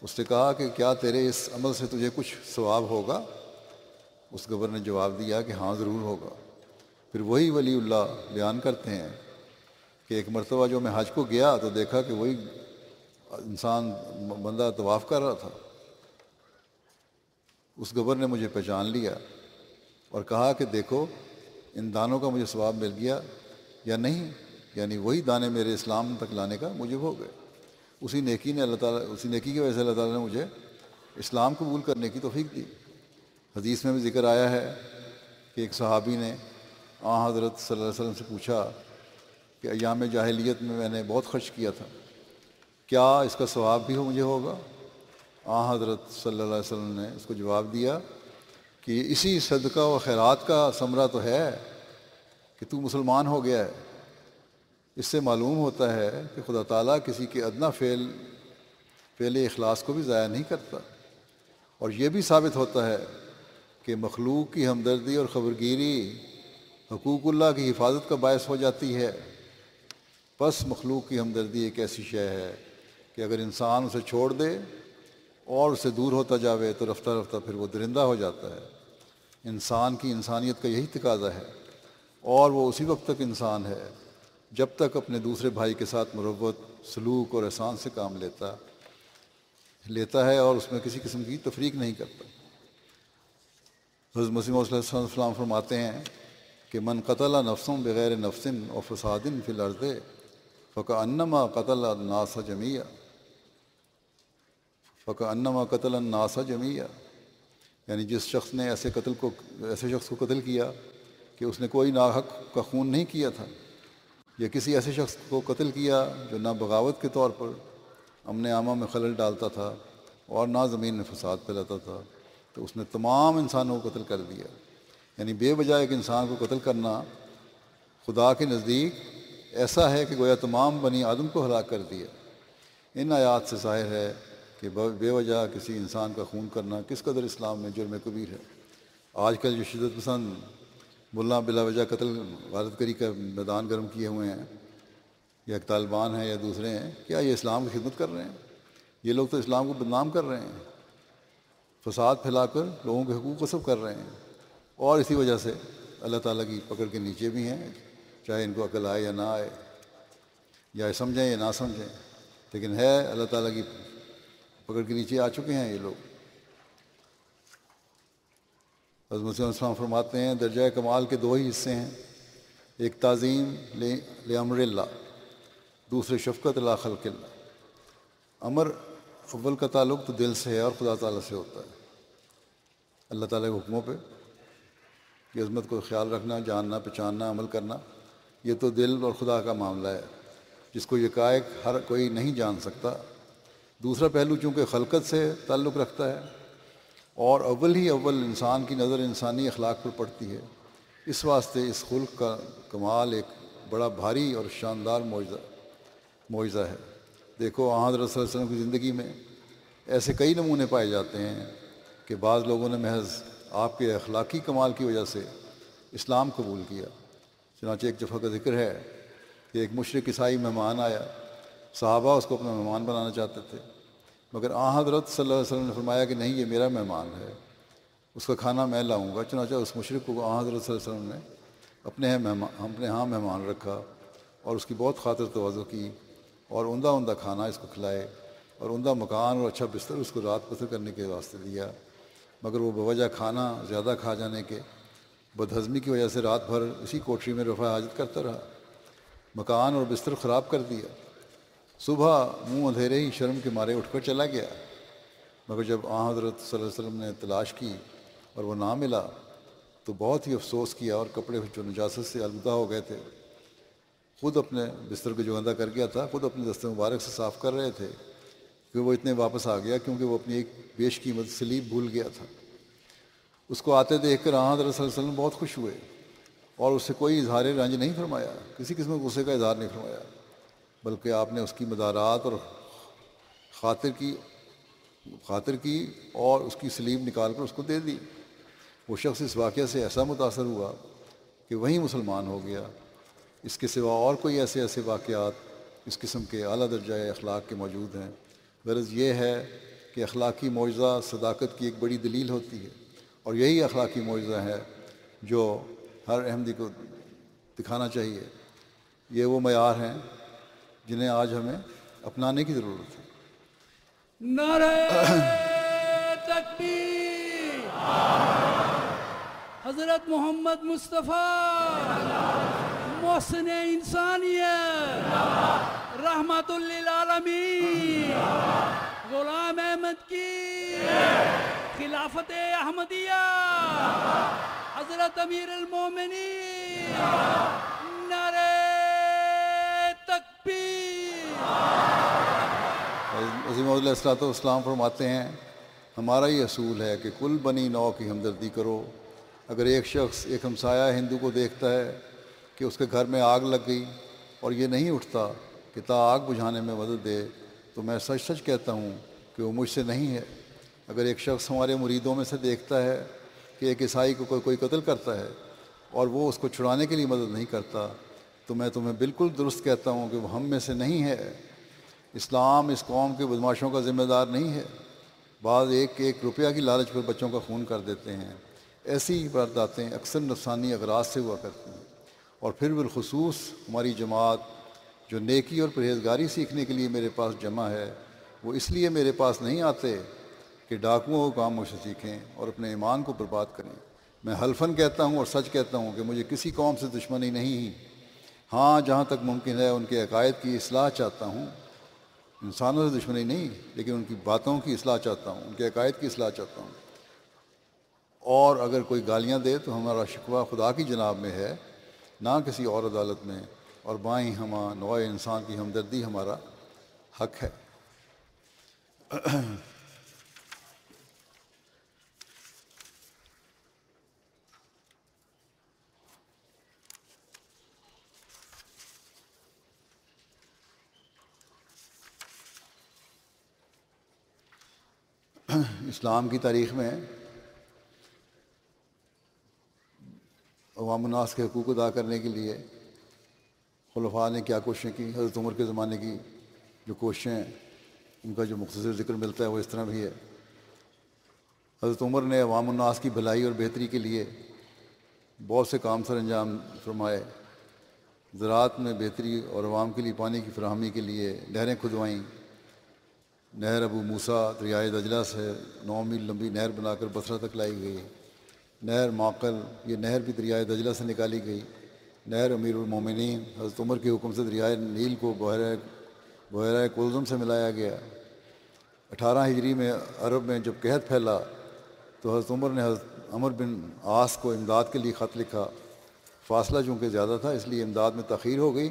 اس سے کہا کہ کیا تیرے اس عمل سے تجھے کچھ ثواب ہوگا؟ اس گبر نے جواب دیا کہ ہاں ضرور ہوگا۔ پھر وہی ولی اللہ بیان کرتے ہیں کہ ایک مرتبہ جو میں حج کو گیا تو دیکھا کہ وہی انسان بندہ طواف کر رہا تھا۔ اس گبر نے مجھے پہچان لیا اور کہا کہ دیکھو ان دانوں کا مجھے ثواب مل گیا یا نہیں، یعنی وہی دانے میرے اسلام تک لانے کا موجب ہو گئے۔ اسی نیکی کی وجہ سے اللہ تعالیٰ نے مجھے اسلام قبول کرنے کی توفیق دی۔ حدیث میں بھی ذکر آیا ہے کہ ایک صحابی نے حضرت صلی اللہ علیہ وسلم سے پوچھا کہ ایام جاہلیت میں نے بہت خرچ کیا تھا، کیا اس کا ثواب بھی مجھے ہوگا؟ حضرت صلی اللہ علیہ وسلم نے اس کو جواب دیا کہ اسی صدقہ و خیرات کا ثمرہ تو ہے کہ تو مسلمان ہو گیا ہے۔ اس سے معلوم ہوتا ہے کہ خدا تعالیٰ کسی کے ادنا فعل اخلاص کو بھی ضائع نہیں کرتا، اور یہ بھی ثابت ہوتا ہے کہ مخلوق کی ہمدردی اور خبرگیری حقوق اللہ کی حفاظت کا باعث ہو جاتی ہے۔ بس مخلوق کی ہمدردی ایک ایسی شے ہے کہ اگر انسان اسے چھوڑ دے اور اسے دور ہوتا جاوے تو رفتہ رفتہ پھر وہ درندہ ہو جاتا ہے۔ انسان کی انسانیت کا یہی تقاضا ہے، اور وہ اسی وقت تک انسان ہے جب تک اپنے دوسرے بھائی کے ساتھ مروت، سلوک اور احسان سے کام لیتا ہے اور اس میں کسی قسم کی تفریق نہیں کرتا۔ حضرت مسیح موعود صلی اللہ علیہ وسلم فرماتے ہیں کہ من قتل نفس بغیر نفس و فساد فی الارض فکأنما قتل الناس جمیعا، یعنی جس شخص نے ایسے شخص کو قتل کیا کہ اس نے کوئی ناحق کا خون نہیں کیا تھا، یا کسی ایسے شخص کو قتل کیا جو نہ بغاوت کے طور پر امن عامہ میں خلل ڈالتا تھا اور نہ زمین میں فساد پھیلاتا تھا، تو اس نے تمام انسانوں کو قتل کر دیا۔ یعنی بے وجہ ایک انسان کو قتل کرنا خدا کے نزدیک ایسا ہے کہ گویا تمام بنی آدم کو ہلاک کر دیا۔ ان آیات سے ظاہر ہے کہ بے وجہ کسی انسان کا خون کرنا کس قدر اسلام میں جرم کبیر ہے۔ آج کل جو شدت پسند ملا بلا وجہ قتل غارت گری کا میدان گرم کیے ہوئے ہیں، یا ایک طالبان ہیں یا دوسرے ہیں، کیا یہ اسلام کی خدمت کر رہے ہیں؟ یہ لوگ تو اسلام کو بدنام کر رہے ہیں، فساد پھیلا کر لوگوں کے حقوق غصب کر رہے ہیں، اور اسی وجہ سے اللہ تعالیٰ کی پکڑ کے نیچے بھی ہیں، چاہے ان کو عقل آئے یا نہ آئے، یا سمجھیں یا نہ سمجھیں، لیکن ہے اللہ تعالیٰ کی پکڑ کے نیچے آ چکے ہیں یہ لوگ۔ حضرت مسیح علیہ السلام فرماتے ہیں درجہ کمال کے 2 ہی حصے ہیں، ایک تعظیم لامر اللہ، دوسرے شفقت لا خلق اللہ۔ امر اول کا تعلق تو دل سے ہے اور خدا تعالیٰ سے ہوتا ہے، اللہ تعالیٰ کے حکموں پہ کی عظمت کو خیال رکھنا، جاننا، پہچاننا، عمل کرنا، یہ تو دل اور خدا کا معاملہ ہے جس کو یکایک ہر کوئی نہیں جان سکتا۔ دوسرا پہلو چونکہ خلقت سے تعلق رکھتا ہے اور اول انسان کی نظر انسانی اخلاق پر پڑتی ہے، اس واسطے اس خلق کا کمال ایک بڑا بھاری اور شاندار معجزہ ہے۔ دیکھو حضرت صلی اللہ علیہ وسلم کی زندگی میں ایسے کئی نمونے پائے جاتے ہیں کہ بعض لوگوں نے محض آپ کے اخلاقی کمال کی وجہ سے اسلام قبول کیا، چنانچہ ایک دفعہ کا ذکر ہے کہ ایک مشرک عیسائی مہمان آیا، صحابہ اس کو اپنا مہمان بنانا چاہتے تھے، مگر حضرت صلی اللہ علیہ وسلم نے فرمایا کہ نہیں، یہ میرا مہمان ہے، اس کا کھانا میں لاؤں گا۔ چنانچہ اس مشرک کو حضرت صلی اللہ علیہ وسلم نے اپنے ہاں مہمان رکھا اور اس کی بہت خاطر تواضع کی اور عمدہ کھانا اس کو کھلائے اور عمدہ مکان اور اچھا بستر اس کو رات بسر کرنے کے واسطے دیا، مگر وہ بوجہ کھانا زیادہ کھا جانے کے بدہضمی کی وجہ سے رات بھر اسی کوٹری میں رفع حاجت کرتا رہا، مکان اور بستر خراب کر دیا۔ صبح منہ اندھیرے ہی شرم کے مارے اٹھ کر چلا گیا، مگر جب حضرت صلی اللہ علیہ وسلم نے تلاش کی اور وہ نہ ملا تو بہت ہی افسوس کیا، اور کپڑے جو نجاست سے آلودہ ہو گئے تھے خود اپنے بستر کو جو گندہ کر گیا تھا خود اپنے دست مبارک سے صاف کر رہے تھے کہ وہ اتنے واپس آ گیا، کیونکہ وہ اپنی ایک بیش قیمت سلیب بھول گیا تھا۔ اس کو آتے دیکھ کر حضرت صلی اللہ علیہ وسلم بہت خوش ہوئے اور اس سے کوئی اظہار رنج نہیں فرمایا، کسی قسم کے غصے کا اظہار نہیں فرمایا، بلکہ آپ نے اس کی مدارات اور خاطر کی اور اس کی سلیب نکال کر اس کو دے دی۔ وہ شخص اس واقعہ سے ایسا متاثر ہوا کہ وہیں مسلمان ہو گیا۔ اس کے سوا اور کوئی ایسے واقعات اس قسم کے اعلیٰ درجہ اخلاق کے موجود ہیں۔ غرض یہ ہے کہ اخلاقی معجزہ صداقت کی ایک بڑی دلیل ہوتی ہے، اور یہی اخلاقی معجزہ ہے جو ہر احمدی کو دکھانا چاہیے۔ یہ وہ معیار ہیں جنہیں آج ہمیں اپنانے کی ضرورت ہے۔ نعرہ تکبیر! حضرت محمد مصطفیٰ محسن انسانیت، رحمت للعالمین، غلام احمد کی خلافت احمدیہ، حضرت امیر المومنین، نعرہ تکبیر! عظیم علیہ الصلوۃ والسلام فرماتے ہیں، ہمارا یہ اصول ہے کہ کل بنی نوع کی ہمدردی کرو۔ اگر ایک شخص ایک ہمسایہ ہندو کو دیکھتا ہے کہ اس کے گھر میں آگ لگ گئی اور یہ نہیں اٹھتا کہ تا آگ بجھانے میں مدد دے، تو میں سچ کہتا ہوں کہ وہ مجھ سے نہیں ہے۔ اگر ایک شخص ہمارے مریدوں میں سے دیکھتا ہے کہ ایک عیسائی کو کوئی قتل کرتا ہے اور وہ اس کو چھڑانے کے لیے مدد نہیں کرتا، تو میں تمہیں بالکل درست کہتا ہوں کہ وہ ہم میں سے نہیں ہے۔ اسلام اس قوم کے بدماشوں کا ذمہ دار نہیں ہے۔ بعض ایک روپیہ کی لالچ پر بچوں کا خون کر دیتے ہیں۔ ایسی وارداتیں اکثر نفسانی اغراض سے ہوا کرتی ہیں، اور پھر بالخصوص ہماری جماعت جو نیکی اور پرہیزگاری سیکھنے کے لیے میرے پاس جمع ہے، وہ اس لیے میرے پاس نہیں آتے کہ ڈاکوؤں کو کام مجھ سے سیکھیں اور اپنے ایمان کو برباد کریں۔ میں حلفاً کہتا ہوں اور سچ کہتا ہوں کہ مجھے کسی قوم سے دشمنی نہیں، ہاں جہاں تک ممکن ہے ان کے عقائد کی اصلاح چاہتا ہوں۔ انسانوں سے دشمنی نہیں، لیکن ان کی باتوں کی اصلاح چاہتا ہوں، ان کے عقائد کی اصلاح چاہتا ہوں۔ اور اگر کوئی گالیاں دے تو ہمارا شکوہ خدا کی جناب میں ہے، نہ کسی اور عدالت میں، اور بائیں ہمہ نوع انسان کی ہمدردی ہمارا حق ہے۔ اسلام کی تاریخ میں عوام الناس کے حقوق ادا کرنے کے لیے خلفاء نے کیا کوششیں کی۔ حضرت عمر کے زمانے کی جو کوششیں، ان کا جو مختصر ذکر ملتا ہے وہ اس طرح بھی ہے۔ حضرت عمر نے عوام الناس کی بھلائی اور بہتری کے لیے بہت سے کام سر انجام فرمائے۔ زراعت میں بہتری اور عوام کے لیے پانی کی فراہمی کے لیے نہریں کھدوائیں۔ نہر ابو موسیٰ دریائے دجلہ سے 9 میل لمبی نہر بنا کر بصرہ تک لائی گئی۔ نہر معقل، یہ نہر بھی دریائے دجلہ سے نکالی گئی۔ نہر امیر المومنین، حضرت عمر کے حکم سے دریائے نیل کو بحیرہ کلزم سے ملایا گیا۔ 18 ہجری میں عرب میں جب قحط پھیلا تو حضرت عمر نے حضرت عمر بن عاص کو امداد کے لیے خط لکھا۔ فاصلہ چونکہ زیادہ تھا اس لیے امداد میں تاخیر ہو گئی۔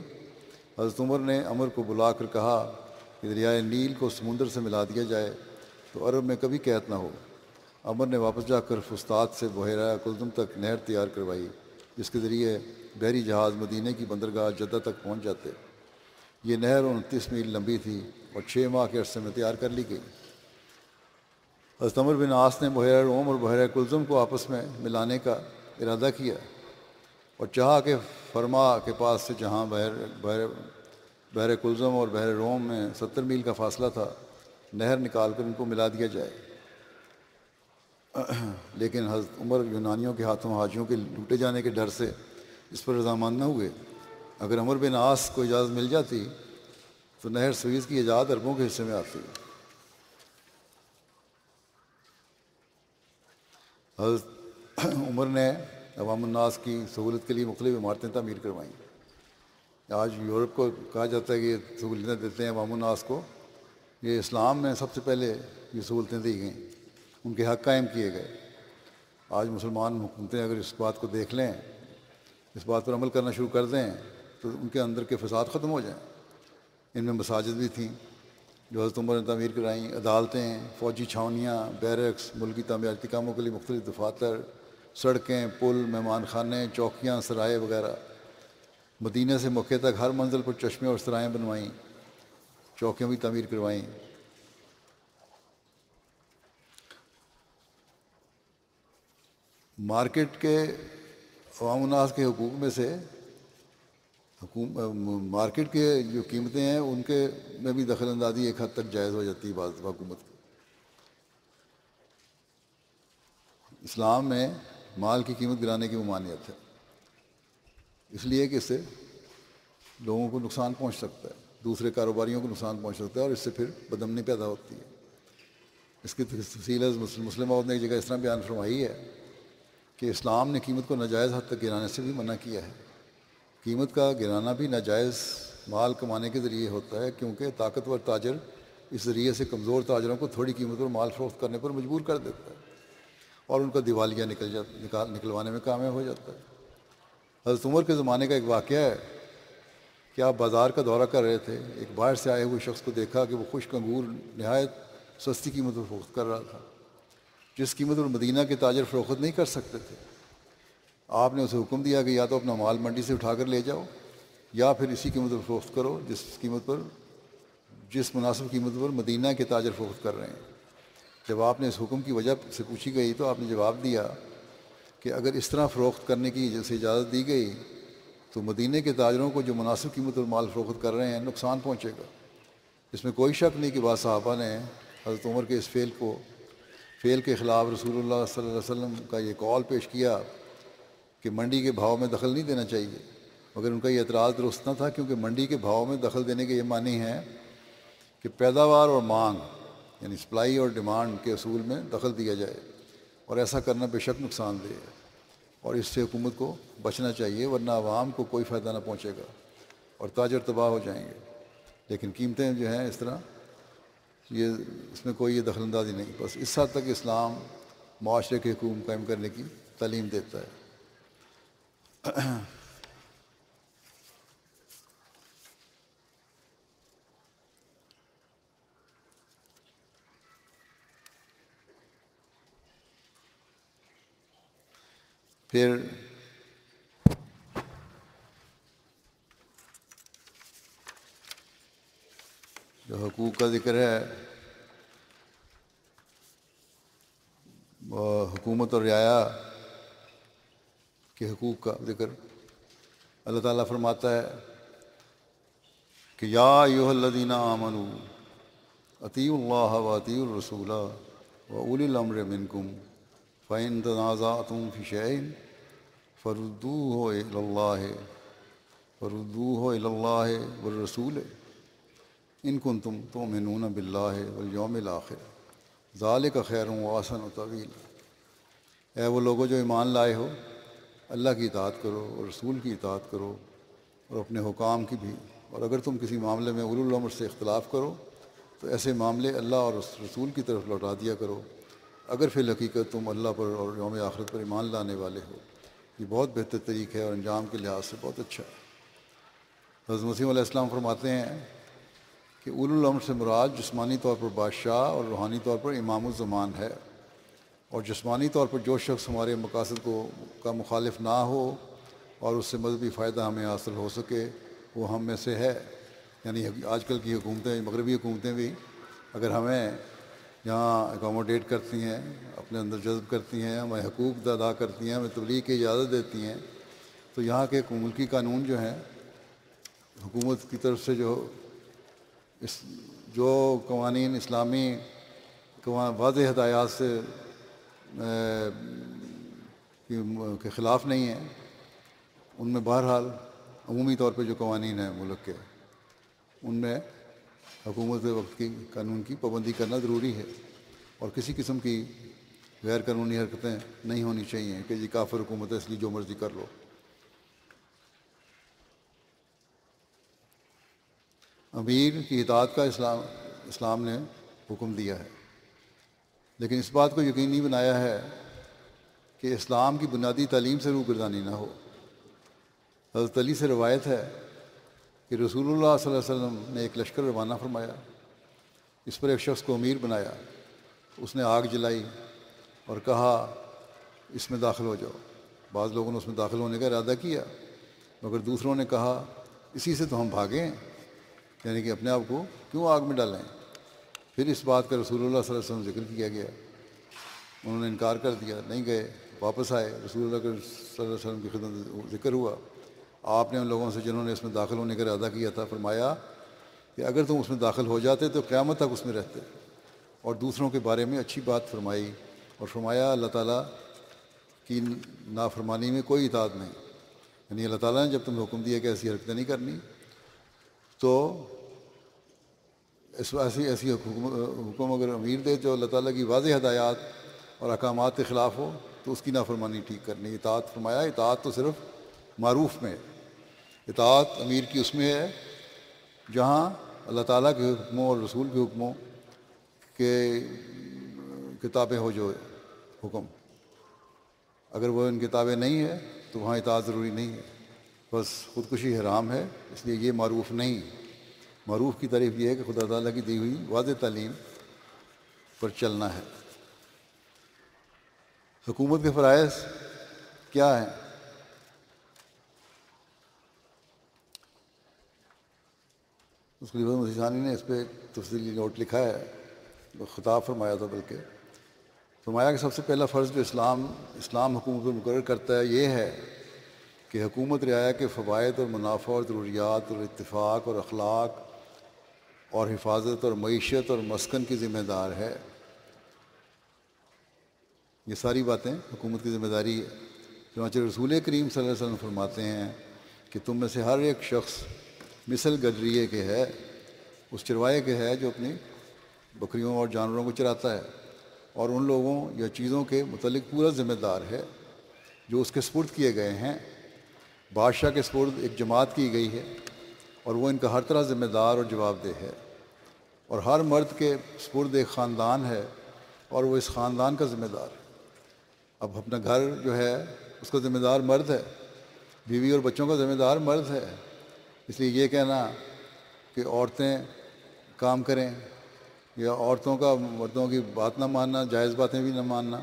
حضرت عمر نے عمر کو بلا کر کہا کہ دریائے نیل کو سمندر سے ملا دیا جائے تو عرب میں کبھی قحط نہ ہو۔ عمر نے واپس جا کر فسطاط سے بحیرہ کلزم تک نہر تیار کروائی، جس کے ذریعے بحری جہاز مدینہ کی بندرگاہ جدہ تک پہنچ جاتے۔ یہ نہر 29 میل لمبی تھی اور 6 ماہ کے عرصے میں تیار کر لی گئی۔ حضرت عمر بن عاص نے بحیرہ روم اور بحیرہ کلزم کو آپس میں ملانے کا ارادہ کیا۔ اور چاہا کہ فرما کے پاس سے جہاں بحر کلزم اور بحر روم میں 70 میل کا فاصلہ تھا نہر نکال کر ان کو ملا دیا جائے، لیکن حضرت عمر یونانیوں کے ہاتھوں حاجیوں کے لوٹے جانے کے ڈر سے اس پر رضامند نہ ہوئے۔ اگر عمر بن عاص کو اجازت مل جاتی تو نہر سویز کی ایجاد عربوں کے حصے میں آتی۔ حضرت عمر نے عوام الناس کی سہولت کے لیے مختلف عمارتیں تعمیر کروائیں۔ آج یورپ کو کہا جاتا ہے کہ یہ سہولتیں دیتے ہیں عوام الناس کو، یہ اسلام میں سب سے پہلے یہ سہولتیں دی گئیں، ان کے حق قائم کیے گئے۔ آج مسلمان حکومتیں اگر اس بات کو دیکھ لیں، اس بات پر عمل کرنا شروع کر دیں تو ان کے اندر کے فساد ختم ہو جائیں۔ ان میں مساجد بھی تھیں جو حضرت عمر نے تعمیر کرائیں، عدالتیں، فوجی چھاونیاں، بیرکس، ملکی تعمیراتی کاموں کے لیے مختلف دفاتر، سڑکیں، پل، مہمان خانے، چوکیاں، سرائے وغیرہ۔ مدینہ سے مکے تک ہر منزل پر چشمے اور سرائیں بنوائیں، چوکیاں بھی تعمیر کروائیں۔ مارکیٹ کے عوام الناس کے حقوق میں سے مارکیٹ کے جو قیمتیں ہیں ان کے میں بھی دخل اندازی ایک حد تک جائز ہو جاتی ہے بعض حکومت کی۔ اسلام میں مال کی قیمت گرانے کی ممانعت ہے، اس لیے کہ اس سے لوگوں کو نقصان پہنچ سکتا ہے، دوسرے کاروباریوں کو نقصان پہنچ سکتا ہے اور اس سے پھر بدامنی پیدا ہوتی ہے۔ اس کی تفصیل مسلم عورت نے ایک جگہ اس طرح بیان فرمائی ہے کہ اسلام نے قیمت کو ناجائز حد تک گرانے سے بھی منع کیا ہے۔ قیمت کا گرانا بھی ناجائز مال کمانے کے ذریعے ہوتا ہے، کیونکہ طاقتور تاجر اس ذریعے سے کمزور تاجروں کو تھوڑی قیمت پر مال فروخت کرنے پر مجبور کر دیتا ہے اور ان کا دیوالیہ نکلوانے میں کامیاب ہو جاتا ہے۔ حضرت عمر کے زمانے کا ایک واقعہ ہے کہ آپ بازار کا دورہ کر رہے تھے، ایک باہر سے آئے ہوئے شخص کو دیکھا کہ وہ خشک انگور نہایت سستی قیمت پر فروخت کر رہا تھا، جس قیمت پر مدینہ کے تاجر فروخت نہیں کر سکتے تھے۔ آپ نے اسے حکم دیا کہ یا تو اپنا مال منڈی سے اٹھا کر لے جاؤ یا پھر اسی قیمت پر فروخت کرو جس مناسب قیمت پر مدینہ کے تاجر فروخت کر رہے ہیں۔ جب آپ نے اس حکم کی وجہ سے پوچھی گئی تو آپ نے جواب دیا کہ اگر اس طرح فروخت کرنے کی جیسے اجازت دی گئی تو مدینہ کے تاجروں کو جو مناسب قیمت پر مال فروخت کر رہے ہیں نقصان پہنچے گا۔ اس میں کوئی شک نہیں کہ بعض صحابہ نے حضرت عمر کے اس فعل کے خلاف رسول اللہ صلی اللہ علیہ وسلم کا یہ قول پیش کیا کہ منڈی کے بھاؤ میں دخل نہیں دینا چاہیے، مگر ان کا یہ اعتراض درست نہ تھا، کیونکہ منڈی کے بھاؤ میں دخل دینے کے یہ معنی ہے کہ پیداوار اور مانگ یعنی سپلائی اور ڈیمانڈ کے اصول میں دخل دیا جائے، اور ایسا کرنا بے شک نقصان دہ ہے اور اس سے حکومت کو بچنا چاہیے، ورنہ عوام کو کوئی فائدہ نہ پہنچے گا اور تاجر تباہ ہو جائیں گے۔ لیکن قیمتیں جو ہیں اس طرح اس میں کوئی یہ دخل اندازی نہیں، بس اس حد تک اسلام معاشرے کے حقوق قائم کرنے کی تعلیم دیتا ہے۔ پھر جو حقوق کا ذکر ہے، حکومت اور رعایا کے حقوق کا ذکر اللہ تعالیٰ فرماتا ہے کہ یا ایھا الذین آمنوا اطیعوا اللہ واطیعوا الرسول واولی الامر منکم فإن تنازعتم فی شیء فردوہ الی اللہ والرسول ان کنتم تؤمنون باللہ والیوم الآخر ذالک خیر واحسن تأویلا۔ اے وہ لوگوں جو ایمان لائے ہو، اللہ کی اطاعت کرو اور رسول کی اطاعت کرو اور اپنے حکام کی بھی، اور اگر تم کسی معاملے میں اولو الامر سے اختلاف کرو تو ایسے معاملے اللہ اور رسول کی طرف لوٹا دیا کرو اگر فی الحقیقت تم اللہ پر اور یوم آخرت پر ایمان لانے والے ہو۔ یہ بہت بہتر طریق ہے اور انجام کے لحاظ سے بہت اچھا ہے۔ حضرت مسیح علیہ السلام فرماتے ہیں کہ اولو الامر سے مراد جسمانی طور پر بادشاہ اور روحانی طور پر امام الزمان ہے، اور جسمانی طور پر جو شخص ہمارے مقاصد کا مخالف نہ ہو اور اس سے مذہبی فائدہ ہمیں حاصل ہو سکے وہ ہم میں سے ہے۔ یعنی آج کل کی حکومتیں، مغربی حکومتیں بھی اگر ہمیں یہاں اکوموڈیٹ کرتی ہیں، اپنے اندر جذب کرتی ہیں، ہمیں حقوق ادا کرتی ہیں، ہمیں تبلیغ کی اجازت دیتی ہیں، تو یہاں کے ملکی قانون جو ہیں حکومت کی طرف سے جو قوانین اسلامی واضح ہدایات سے کے خلاف نہیں ہیں، ان میں بہرحال عمومی طور پہ جو قوانین ہیں ملک کے، ان میں حکومت وقت کی قانون کی پابندی کرنا ضروری ہے، اور کسی قسم کی غیر قانونی حرکتیں نہیں ہونی چاہیے کہ جی کافر حکومت ہے اس لیے جو مرضی کر لو۔ امیر کی اطاعت کا اسلام نے حکم دیا ہے، لیکن اس بات کو یقینی بنایا ہے کہ اسلام کی بنیادی تعلیم سے روگردانی نہ ہو۔ حضرت علی سے روایت ہے کہ رسول اللہ صلی اللہ علیہ وسلم نے ایک لشکر روانہ فرمایا، اس پر ایک شخص کو امیر بنایا، اس نے آگ جلائی اور کہا اس میں داخل ہو جاؤ۔ بعض لوگوں نے اس میں داخل ہونے کا ارادہ کیا، مگر دوسروں نے کہا اسی سے تو ہم بھاگیں، یعنی کہ اپنے آپ کو کیوں آگ میں ڈالیں۔ پھر اس بات کا رسول اللہ صلی اللہ علیہ وسلم ذکر کیا گیا، انہوں نے انکار کر دیا، نہیں گئے، واپس آئے، رسول اللہ صلی اللہ علیہ وسلم کی خدمت ذکر ہوا۔ آپ نے ان لوگوں سے جنہوں نے اس میں داخل ہونے کا ارادہ کیا تھا فرمایا کہ اگر تم اس میں داخل ہو جاتے تو قیامت تک اس میں رہتے، اور دوسروں کے بارے میں اچھی بات فرمائی، اور فرمایا اللہ تعالیٰ کی نافرمانی میں کوئی اطاعت نہیں، یعنی اللہ تعالیٰ نے جب تمہیں حکم دیا کہ ایسی حرکتیں نہیں کرنی تو ایسی حکم اگر امیر دے جو اللہ تعالیٰ کی واضح ہدایات اور احکامات کے خلاف ہو تو اس کی نافرمانی ٹھیک کرنی۔ اطاعت فرمایا اطاعت تو صرف معروف میں، اطاعت امیر کی اس میں ہے جہاں اللہ تعالیٰ کے حکموں اور رسول کے حکموں کے کتابیں ہو جو حکم، اگر وہ ان کتابیں نہیں ہے تو وہاں اطاعت ضروری نہیں ہے، بس خودکشی حرام ہے، اس لیے یہ معروف نہیں۔ معروف کی تعریف یہ ہے کہ خدا تعالیٰ کی دی ہوئی واضح تعلیم پر چلنا ہے۔ حکومت کے فرائض کیا ہیں؟ اس کے لیے مسیح ثانی نے اس پہ تفصیلی نوٹ لکھا ہے، خطاب فرمایا تھا، بلکہ فرمایا کہ سب سے پہلا فرض جو اسلام حکومت پر مقرر کرتا ہے یہ ہے کہ حکومت رعایا کے فوائد اور منافع اور ضروریات اور اتفاق اور اخلاق اور حفاظت اور معیشت اور مسکن کی ذمہ دار ہے۔ یہ ساری باتیں حکومت کی ذمہ داری ہے۔ چنانچہ رسول کریم صلی اللہ علیہ وسلم فرماتے ہیں کہ تم میں سے ہر ایک شخص مثل گڈریے کے ہے، اس چروائے کے ہے جو اپنی بکریوں اور جانوروں کو چراتا ہے، اور ان لوگوں یا چیزوں کے متعلق پورا ذمہ دار ہے جو اس کے سپرد کیے گئے ہیں۔ بادشاہ کے سپرد ایک جماعت کی گئی ہے اور وہ ان کا ہر طرح ذمہ دار اور جواب دہ ہے، اور ہر مرد کے سپرد ایک خاندان ہے اور وہ اس خاندان کا ذمہ دار ہے۔ اب اپنا گھر جو ہے اس کا ذمہ دار مرد ہے، بیوی اور بچوں کا ذمہ دار مرد ہے، اس لیے یہ کہنا کہ عورتیں کام کریں یا عورتوں کا مردوں کی بات نہ ماننا، جائز باتیں بھی نہ ماننا،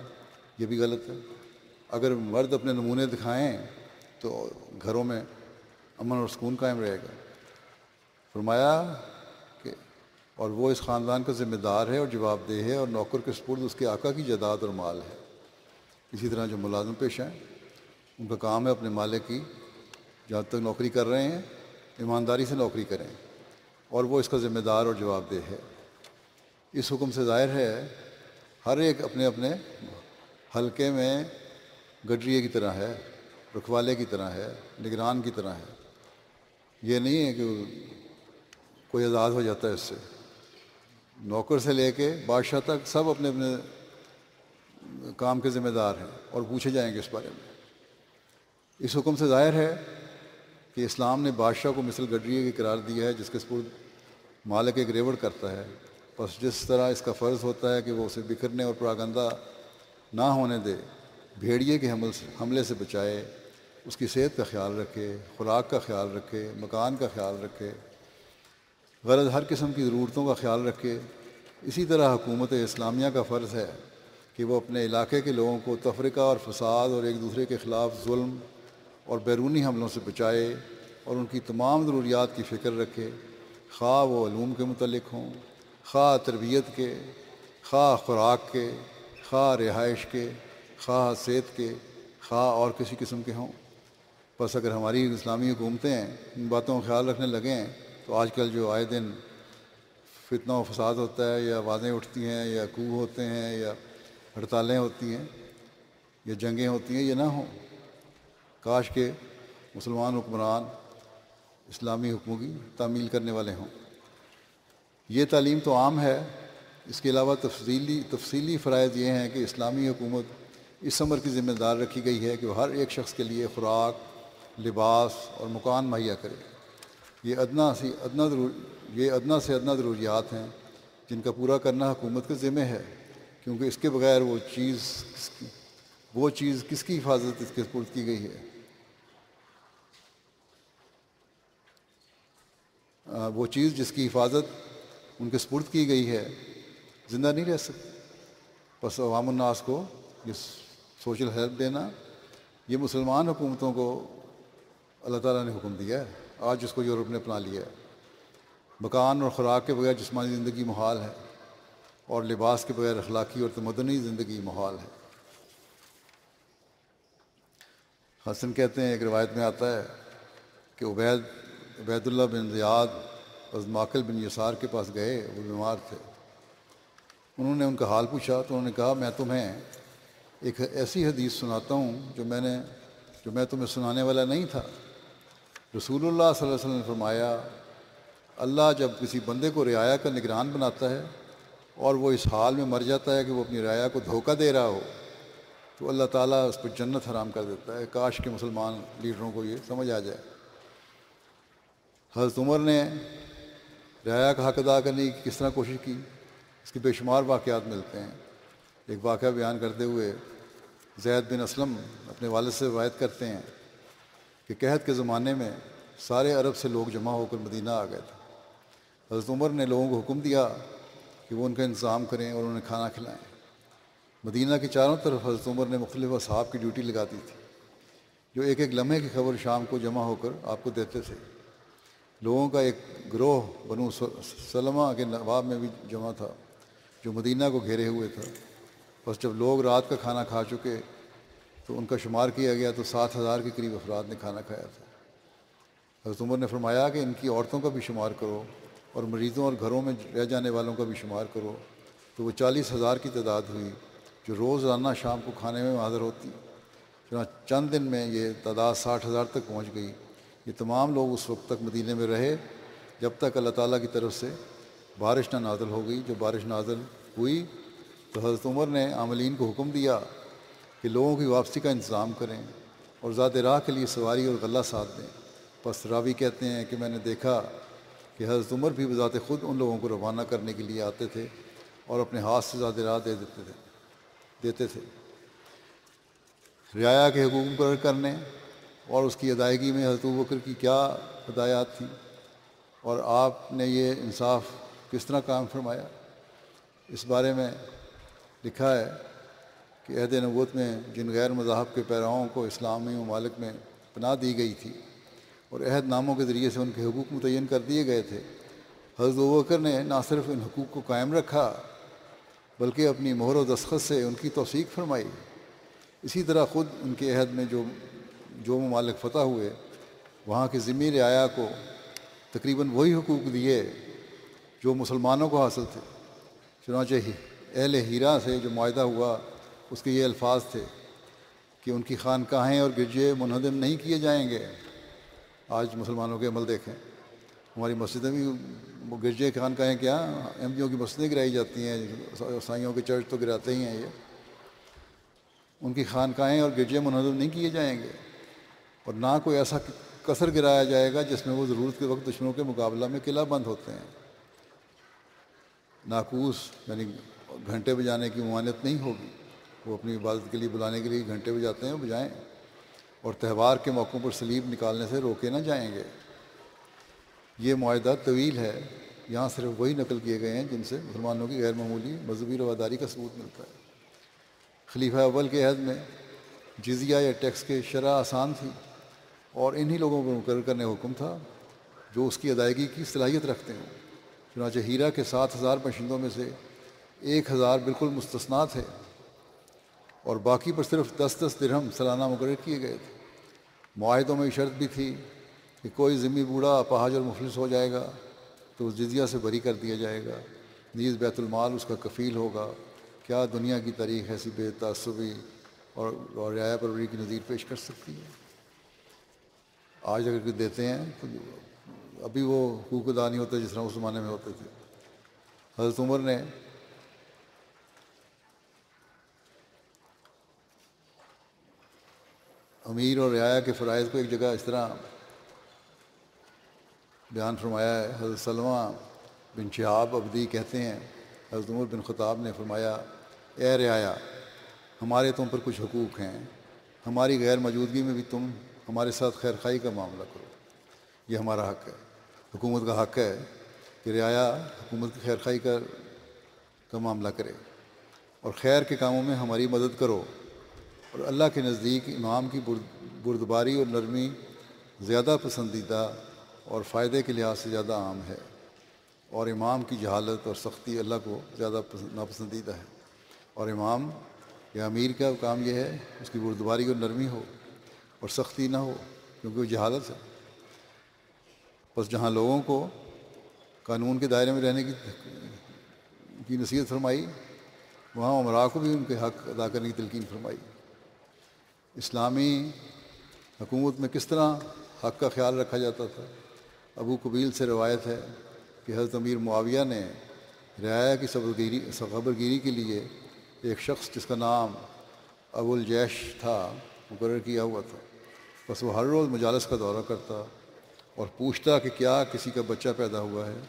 یہ بھی غلط ہے۔ اگر مرد اپنے نمونے دکھائیں تو گھروں میں امن اور سکون قائم رہے گا۔ فرمایا کہ اور وہ اس خاندان کا ذمہ دار ہے اور جواب دہ ہے، اور نوکر کے سپرد اس کے آقا کی جائیداد اور مال ہے۔ اسی طرح جو ملازم پیشہ ہیں ان کا کام ہے اپنے مالک کی جہاں تک نوکری کر رہے ہیں ایمانداری سے نوکری کریں، اور وہ اس کا ذمہ دار اور جواب دہ ہے۔ اس حکم سے ظاہر ہے ہر ایک اپنے اپنے حلقے میں گڈریے کی طرح ہے، رکھوالے کی طرح ہے، نگران کی طرح ہے۔ یہ نہیں ہے کہ کوئی آزاد ہو جاتا ہے اس سے۔ نوکر سے لے کے بادشاہ تک سب اپنے اپنے کام کے ذمہ دار ہیں اور پوچھے جائیں گے اس بارے میں۔ اس حکم سے ظاہر ہے کہ اسلام نے بادشاہ کو مثل گڈریے کی قرار دیا ہے جس کے سپرد مالک ایک ریوڑ کرتا ہے، بس جس طرح اس کا فرض ہوتا ہے کہ وہ اسے بکھرنے اور پراگندہ نہ ہونے دے، بھیڑیے کے حملے سے بچائے، اس کی صحت کا خیال رکھے، خوراک کا خیال رکھے، مکان کا خیال رکھے، غرض ہر قسم کی ضرورتوں کا خیال رکھے۔ اسی طرح حکومت اسلامیہ کا فرض ہے کہ وہ اپنے علاقے کے لوگوں کو تفرقہ اور فساد اور ایک دوسرے کے خلاف ظلم اور بیرونی حملوں سے بچائے اور ان کی تمام ضروریات کی فکر رکھے، خواہ وہ علوم کے متعلق ہوں، خواہ تربیت کے، خواہ خوراک کے، خواہ رہائش کے، خواہ صحت کے، خواہ اور کسی قسم کے ہوں۔ بس اگر ہماری اسلامی حکومتیں ان باتوں کا خیال رکھنے لگیں تو آج کل جو آئے دن فتنہ و فساد ہوتا ہے، یا آوازیں اٹھتی ہیں، یا کو ہوتے ہیں، یا ہڑتالیں ہوتی ہیں، یا جنگیں ہوتی ہیں، یہ نہ ہوں۔ کاش کہ مسلمان حکمران اسلامی حکموں کی تعمیل کرنے والے ہوں۔ یہ تعلیم تو عام ہے، اس کے علاوہ تفصیلی فرائض یہ ہیں کہ اسلامی حکومت اس امر کی ذمہ دار رکھی گئی ہے کہ وہ ہر ایک شخص کے لیے خوراک، لباس اور مکان مہیا کرے۔ یہ ادنا سے ادنا ضروریات ہیں جن کا پورا کرنا حکومت کے ذمہ ہے، کیونکہ اس کے بغیر وہ چیز کس کی حفاظت اس کے سپرد کی گئی ہے؟ وہ چیز جس کی حفاظت ان کے سپرد کی گئی ہے زندہ نہیں رہ سکتی۔ بس عوام الناس کو یہ سوشل ہیلپ دینا، یہ مسلمان حکومتوں کو اللہ تعالیٰ نے حکم دیا ہے۔ آج اس کو یورپ نے اپنا لیا ہے۔ مکان اور خوراک کے بغیر جسمانی زندگی محال ہے، اور لباس کے بغیر اخلاقی اور تمدنی زندگی محال ہے۔ حسن کہتے ہیں، ایک روایت میں آتا ہے کہ عبید اللہ بن زیاد ماکل بن یسار کے پاس گئے، وہ بیمار تھے۔ انہوں نے ان کا حال پوچھا تو انہوں نے کہا، میں تمہیں ایک ایسی حدیث سناتا ہوں جو میں تمہیں سنانے والا نہیں تھا۔ رسول اللہ صلی اللہ علیہ وسلم نے فرمایا، اللہ جب کسی بندے کو رعایا کا نگران بناتا ہے اور وہ اس حال میں مر جاتا ہے کہ وہ اپنی رعایا کو دھوکہ دے رہا ہو، تو اللہ تعالیٰ اس پر جنت حرام کر دیتا ہے۔ کاش کے مسلمان لیڈروں کو یہ سمجھ آ جائے۔ حضرت عمر نے رعایا کا حق ادا کرنے کی کس طرح کوشش کی، اس کے بے شمار واقعات ملتے ہیں۔ ایک واقعہ بیان کرتے ہوئے زید بن اسلم اپنے والد سے روایت کرتے ہیں کہ قحط کے زمانے میں سارے عرب سے لوگ جمع ہو کر مدینہ آ گئے تھے۔ حضرت عمر نے لوگوں کو حکم دیا کہ وہ ان کا انتظام کریں اور انہیں کھانا کھلائیں۔ مدینہ کے چاروں طرف حضرت عمر نے مختلف اصحاب کی ڈیوٹی لگا دی تھی، جو ایک ایک لمحے کی خبر شام کو جمع ہو کر آپ کو دیتے تھے۔ لوگوں کا ایک گروہ بنو سلمہ کے نواب میں بھی جمع تھا، جو مدینہ کو گھیرے ہوئے تھا۔ بس جب لوگ رات کا کھانا کھا چکے تو ان کا شمار کیا گیا تو 7,000 کے قریب افراد نے کھانا کھایا تھا۔ حضرت عمر نے فرمایا کہ ان کی عورتوں کا بھی شمار کرو اور مریضوں اور گھروں میں رہ جانے والوں کا بھی شمار کرو، تو وہ 40,000 کی تعداد ہوئی جو روزانہ شام کو کھانے میں حاضر ہوتی۔ چنانچہ چند دن میں یہ تعداد 60,000 تک پہنچ گئی۔ یہ تمام لوگ اس وقت تک مدینے میں رہے جب تک اللہ تعالیٰ کی طرف سے بارش نہ نازل ہو گئی۔ جب بارش نازل ہوئی تو حضرت عمر نے عاملین کو حکم دیا کہ لوگوں کی واپسی کا انتظام کریں اور ذات راہ کے لیے سواری اور غلہ ساتھ دیں۔ پس راوی کہتے ہیں کہ میں نے دیکھا کہ حضرت عمر بھی بذات خود ان لوگوں کو روانہ کرنے کے لیے آتے تھے اور اپنے ہاتھ سے ذات راہ دیتے تھے۔ رعایا کے حقوق مقرر کرنے اور اس کی ادائیگی میں حضرت ابوبکر کی کیا ہدایات تھیں، اور آپ نے یہ انصاف کس طرح قائم فرمایا، اس بارے میں لکھا ہے کہ عہد نبوت میں جن غیر مذاہب کے پیراؤں کو اسلامی ممالک میں پناہ دی گئی تھی اور عہد ناموں کے ذریعے سے ان کے حقوق متعین کر دیے گئے تھے، حضرت ابوبکر نے نہ صرف ان حقوق کو قائم رکھا بلکہ اپنی مہر و دستخط سے ان کی توثیق فرمائی۔ اسی طرح خود ان کے عہد میں جو ممالک فتح ہوئے وہاں کے ذمی رعایا کو تقریباً وہی حقوق دیے جو مسلمانوں کو حاصل تھے۔ چنانچہ اہل ہیرا سے جو معاہدہ ہوا اس کے یہ الفاظ تھے کہ ان کی خانقاہیں اور گرجے منہدم نہیں کیے جائیں گے۔ آج مسلمانوں کے عمل دیکھیں، ہماری مسجدیں بھی گرجے خانقاہیں کیا، ایم پیوں کی مسجدیں گرائی جاتی ہیں، عیسائیوں کے چرچ تو گراتے ہی ہیں۔ یہ ان کی خانقاہیں اور گرجے منہدم نہیں کیے جائیں گے، اور نہ کوئی ایسا کثر گرایا جائے گا جس میں وہ ضرورت کے وقت دشمنوں کے مقابلہ میں قلعہ بند ہوتے ہیں۔ ناقوس یعنی گھنٹے بجانے کی ممانعت نہیں ہوگی، وہ اپنی عبادت کے لیے بلانے کے لیے گھنٹے بجاتے ہیں وہ بجائیں، اور تہوار کے موقعوں پر سلیب نکالنے سے روکے نہ جائیں گے۔ یہ معاہدہ طویل ہے، یہاں صرف وہی نقل کیے گئے ہیں جن سے مسلمانوں کی غیر معمولی مذہبی رواداری کا ثبوت ملتا ہے۔ خلیفہ اول کے عہد میں جزیہ یا ٹیکس کے شرح آسان تھی، اور انہی لوگوں کو مقرر کرنے کا حکم تھا جو اس کی ادائیگی کی صلاحیت رکھتے ہیں۔ چنانچہ ہیرا کے 7,000 باشندوں میں سے 1,000 بالکل مستثنیٰ تھے، اور باقی پر صرف 10 درہم سالانہ مقرر کیے گئے تھے۔ معاہدوں میں شرط بھی تھی کہ کوئی ذمہ بوڑھا اپاہج اور مفلس ہو جائے گا تو اس جزیہ سے بری کر دیا جائے گا، نیز بیت المال اس کا کفیل ہوگا۔ کیا دنیا کی تاریخ ایسی بے تعصبی اور رعایا پروری کی نظیر پیش کر سکتی ہے؟ آج اگر کوئی دیتے ہیں تو ابھی وہ حقوق ادا نہیں ہوتے جس طرح اس زمانے میں ہوتے تھے۔ حضرت عمر نے امیر اور رعایا کے فرائض کو ایک جگہ اس طرح بیان فرمایا ہے۔ حضرت سلمہ بن شہاب عبدی کہتے ہیں حضرت عمر بن خطاب نے فرمایا، اے رعایا، ہمارے تم پر کچھ حقوق ہیں، ہماری غیر موجودگی میں بھی تم ہمارے ساتھ خیر خواہی کا معاملہ کرو، یہ ہمارا حق ہے۔ حکومت کا حق ہے کہ رعایا حکومت کی خیر خواہی کا معاملہ کرے اور خیر کے کاموں میں ہماری مدد کرو، اور اللہ کے نزدیک امام کی بردباری اور نرمی زیادہ پسندیدہ اور فائدے کے لحاظ سے زیادہ عام ہے، اور امام کی جہالت اور سختی اللہ کو زیادہ ناپسندیدہ ہے۔ اور امام یا امیر کا کام یہ ہے اس کی بردباری اور نرمی ہو اور سختی نہ ہو، کیونکہ وہ جہالت ہے۔ بس جہاں لوگوں کو قانون کے دائرے میں رہنے کی نصیحت فرمائی، وہاں امراء کو بھی ان کے حق ادا کرنے کی تلقین فرمائی۔ اسلامی حکومت میں کس طرح حق کا خیال رکھا جاتا تھا؟ ابو قبیل سے روایت ہے کہ حضرت امیر معاویہ نے رعایا کی خبرگیری کے لیے ایک شخص جس کا نام ابو الجیش تھا مقرر کیا ہوا تھا۔ بس وہ ہر روز مجالس کا دورہ کرتا اور پوچھتا کہ کیا کسی کا بچہ پیدا ہوا ہے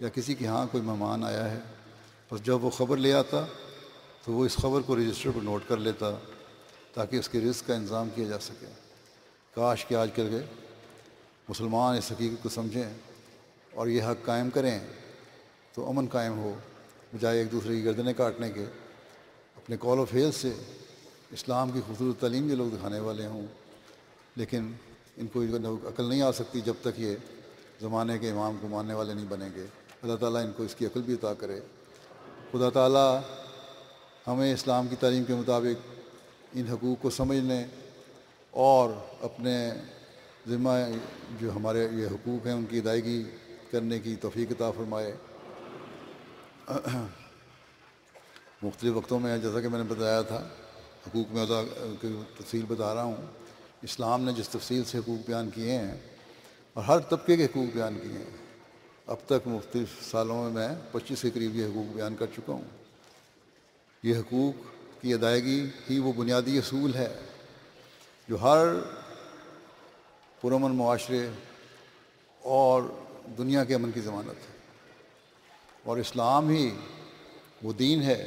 یا کسی کے ہاں کوئی مہمان آیا ہے۔ بس جب وہ خبر لے آتا تو وہ اس خبر کو رجسٹر پر نوٹ کر لیتا تاکہ اس کے رزق کا انتظام کیا جا سکے۔ کاش کہ آج کل کے مسلمان اس حقیقت کو سمجھیں اور یہ حق قائم کریں تو امن قائم ہو، بجائے ایک دوسرے کی گردنیں کاٹنے کے۔ اپنے قول و فعل سے اسلام کی خوبصورت تعلیم یہ لوگ دکھانے والے ہوں، لیکن ان کو عقل نہیں آ سکتی جب تک یہ زمانے کے امام کو ماننے والے نہیں بنیں گے۔ اللہ تعالیٰ ان کو اس کی عقل بھی عطا کرے۔ خدا تعالیٰ ہمیں اسلام کی تعلیم کے مطابق ان حقوق کو سمجھنے اور اپنے ذمہ جو ہمارے یہ حقوق ہیں ان کی ادائیگی کرنے کی توفیق عطا فرمائے۔ مختلف وقتوں میں جیسا کہ میں نے بتایا تھا حقوق میں ادا کی تفصیل بتا رہا ہوں۔ اسلام نے جس تفصیل سے حقوق بیان کیے ہیں اور ہر طبقے کے حقوق بیان کیے ہیں، اب تک مختلف سالوں میں 25 کے قریب یہ حقوق بیان کر چکا ہوں۔ یہ حقوق کی ادائیگی ہی وہ بنیادی اصول ہے جو ہر پرامن معاشرے اور دنیا کے امن کی ضمانت ہے، اور اسلام ہی وہ دین ہے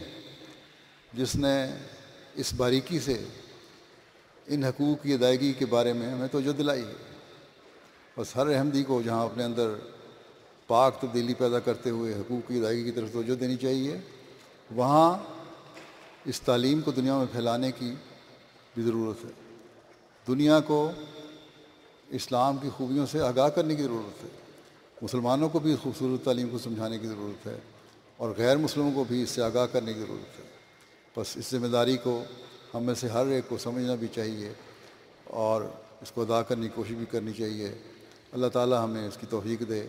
جس نے اس باریکی سے ان حقوق کی ادائیگی کے بارے میں ہمیں توجہ دلائی ہے۔ بس ہر احمدی کو جہاں اپنے اندر پاک تبدیلی پیدا کرتے ہوئے حقوق کی ادائیگی کی طرف توجہ دینی چاہیے، وہاں اس تعلیم کو دنیا میں پھیلانے کی بھی ضرورت ہے۔ دنیا کو اسلام کی خوبیوں سے آگاہ کرنے کی ضرورت ہے، مسلمانوں کو بھی خوبصورت تعلیم کو سمجھانے کی ضرورت ہے، اور غیر مسلموں کو بھی اس سے آگاہ کرنے کی ضرورت ہے۔ بس اس ذمہ داری کو ہم میں سے ہر ایک کو سمجھنا بھی چاہیے اور اس کو ادا کرنے کی کوشش بھی کرنی چاہیے۔ اللہ تعالیٰ ہمیں اس کی توفیق دے۔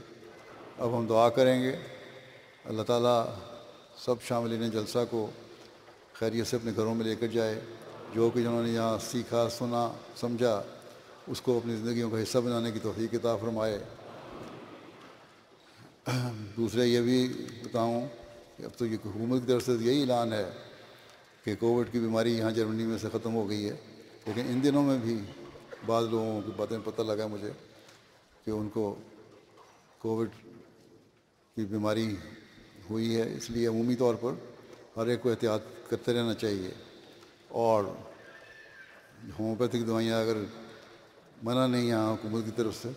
اب ہم دعا کریں گے۔ اللہ تعالیٰ سب شاملین جلسہ کو خیریت سے اپنے گھروں میں لے کر جائے۔ جو کہ جنہوں نے یہاں سیکھا، سنا، سمجھا، اس کو اپنی زندگیوں کا حصہ بنانے کی توفیق عطا فرمائے۔ دوسرے یہ بھی بتاؤں کہ اب تو یہ حکومت کی طرف سے یہی اعلان ہے کہ کووڈ کی بیماری یہاں جرمنی میں سے ختم ہو گئی ہے، لیکن ان دنوں میں بھی بعض لوگوں کی باتیں پتہ لگا مجھے کہ ان کو کووڈ کی بیماری ہوئی ہے۔ اس لیے عمومی طور پر ہر ایک کو احتیاط کرتے رہنا چاہیے، اور ہومیوپیتھک دوائیاں اگر منع نہیں ہیں حکومت کی طرف سے،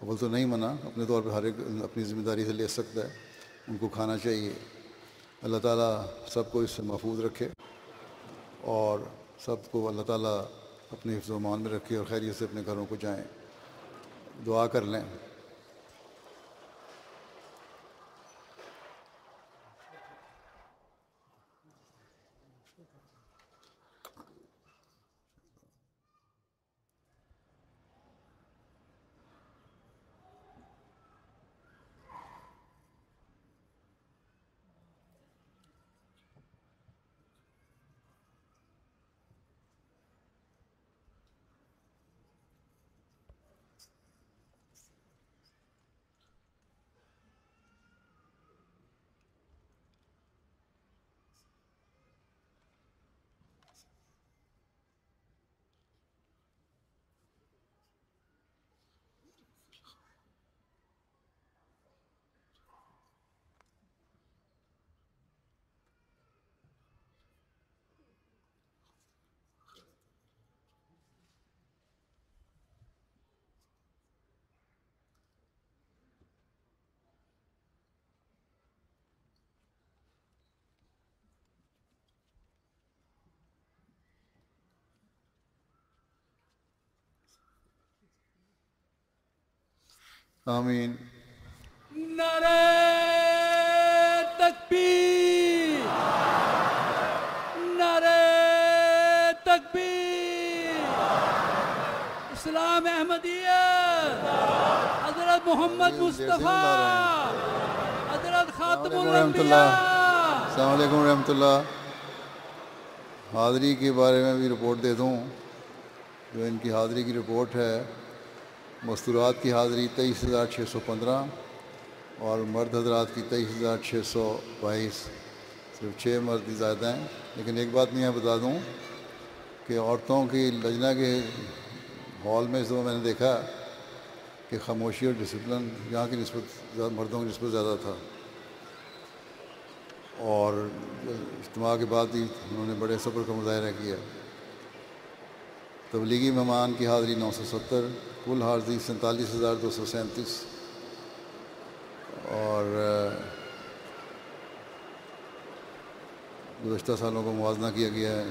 اول تو نہیں منع، اپنے طور پر ہر ایک اپنی ذمہ داری سے لے سکتا ہے، ان کو کھانا چاہیے۔ اللہ تعالیٰ سب کو اس سے محفوظ رکھے اور سب کو اللہ تعالیٰ اپنے حفظ و امان میں رکھے اور خیریت سے اپنے گھروں کو جائیں۔ دعا کر لیں۔ آمین. نعرہ تکبیر، نعرہ تکبیر. اسلام احمدیہ، حضرت محمد مصطفیٰ، حضرت خاتم الانبیاء. السلام علیکم ورحمۃ اللہ. حاضری کے بارے میں بھی رپورٹ دے دوں. جو ان کی حاضری کی رپورٹ ہے، مستورات کی حاضری 23,615 اور مرد حضرات کی 23,622. صرف 6 مرد زیادہ ہیں. لیکن ایک بات میں یہاں بتا دوں کہ عورتوں کی لجنہ کے ہال میں اس دفعہ میں نے دیکھا کہ خاموشی اور ڈسپلن یہاں کی نسبت مردوں کی نسبت زیادہ تھا. اور اجتماع کے بعد بھی انہوں نے بڑے صبر کا مظاہرہ کیا. تبلیغی مہمان کی حاضری 970، کل حاضری 47,237. اور گزشتہ سالوں کا موازنہ کیا گیا ہے.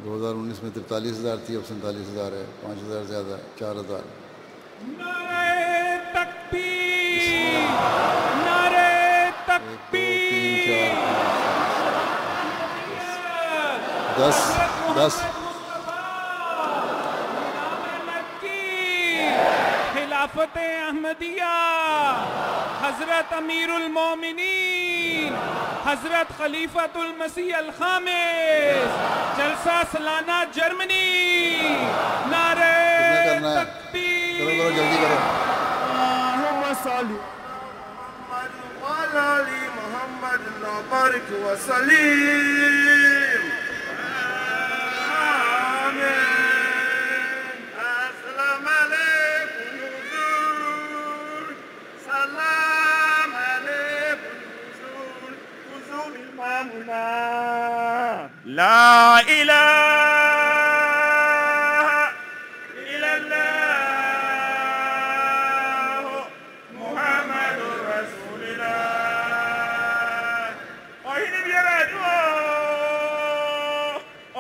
2019 میں 43,000 تھی، اب 47,000 ہے. 5,000 زیادہ ہے، 4,000. نعرہ تکبیر، نعرہ تکبیر. 10 خلافت احمدیہ، حضرت امیر المومنین حضرت خلیفۃ المسیح الخامس، جلسہ سالانہ جرمنی. نعرہ تکبیر. کرو جلدی کرو. اللهم صل وعلى آل محمد وبارك وسلم. آمين. السلام عليكم حضور، سلام عليكم حضور إمامنا. لا إله إلا الله محمد رسول الله. ọ̀hìnì bí ẹ̀rọ ẹ̀dùn ọ̀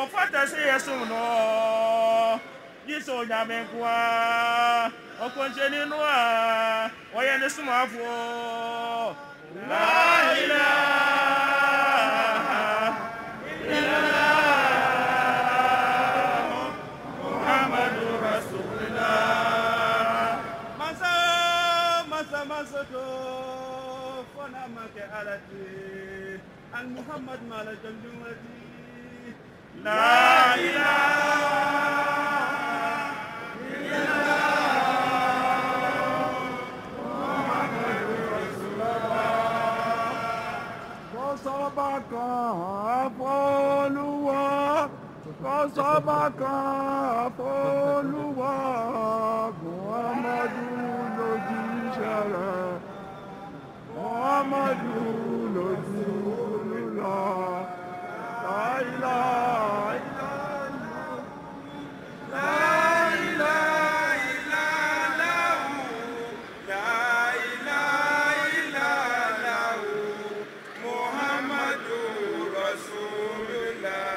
ọ̀fọ̀tẹ̀ sí ẹ̀sùn náà yíṣọ́ ònyàmẹ̀kùn ọkọ̀ ń ṣe nínú ọ̀yẹ́ ní súnmọ́ àfọ̀. La ilaha illallah Muhammadu Rasulullah. Masa to fona make alati an Muhammad mala jannati. La ilaha illallah Muhammadu Rasulullah. Kosabaka Apoluwa, Kosabaka Apoluwa, Muhammadu Muhammadu Rasulullah. La ilaha illallah, la ilaha illallah, la ilaha illallah, Muhammadu Rasulullah.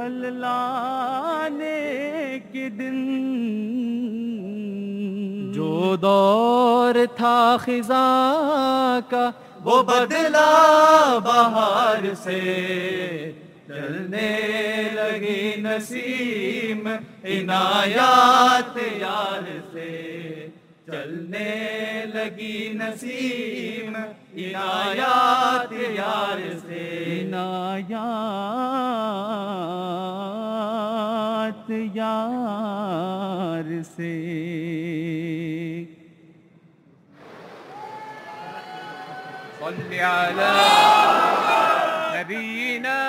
پھل لانے کے دن، جو دور تھا خزاں کا وہ بدلا بہار سے، چلنے لگی نسیم عنایات یار سے، چلنے لگی نسیم عنایات یار سے، عنایات یار سے۔ صل على نبينا،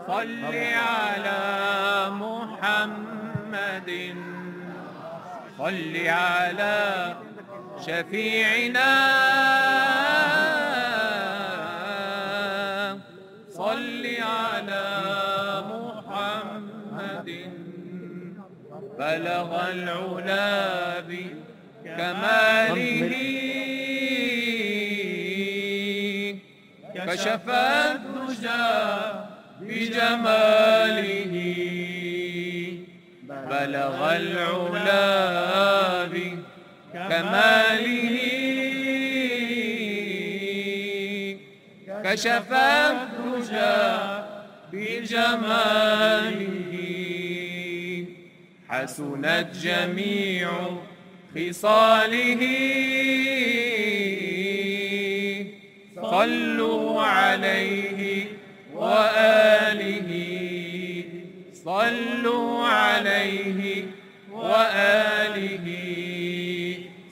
صل على محمد، صل على شفيعنا، صل على محمد، بلغ العلا بكماله، كشف الدجى بجماله، بلغ العلا بكماله، كشف الدجى بجماله، حسنت جميع خصاله، صلوا عليه وآله، صلوا عليه وآله،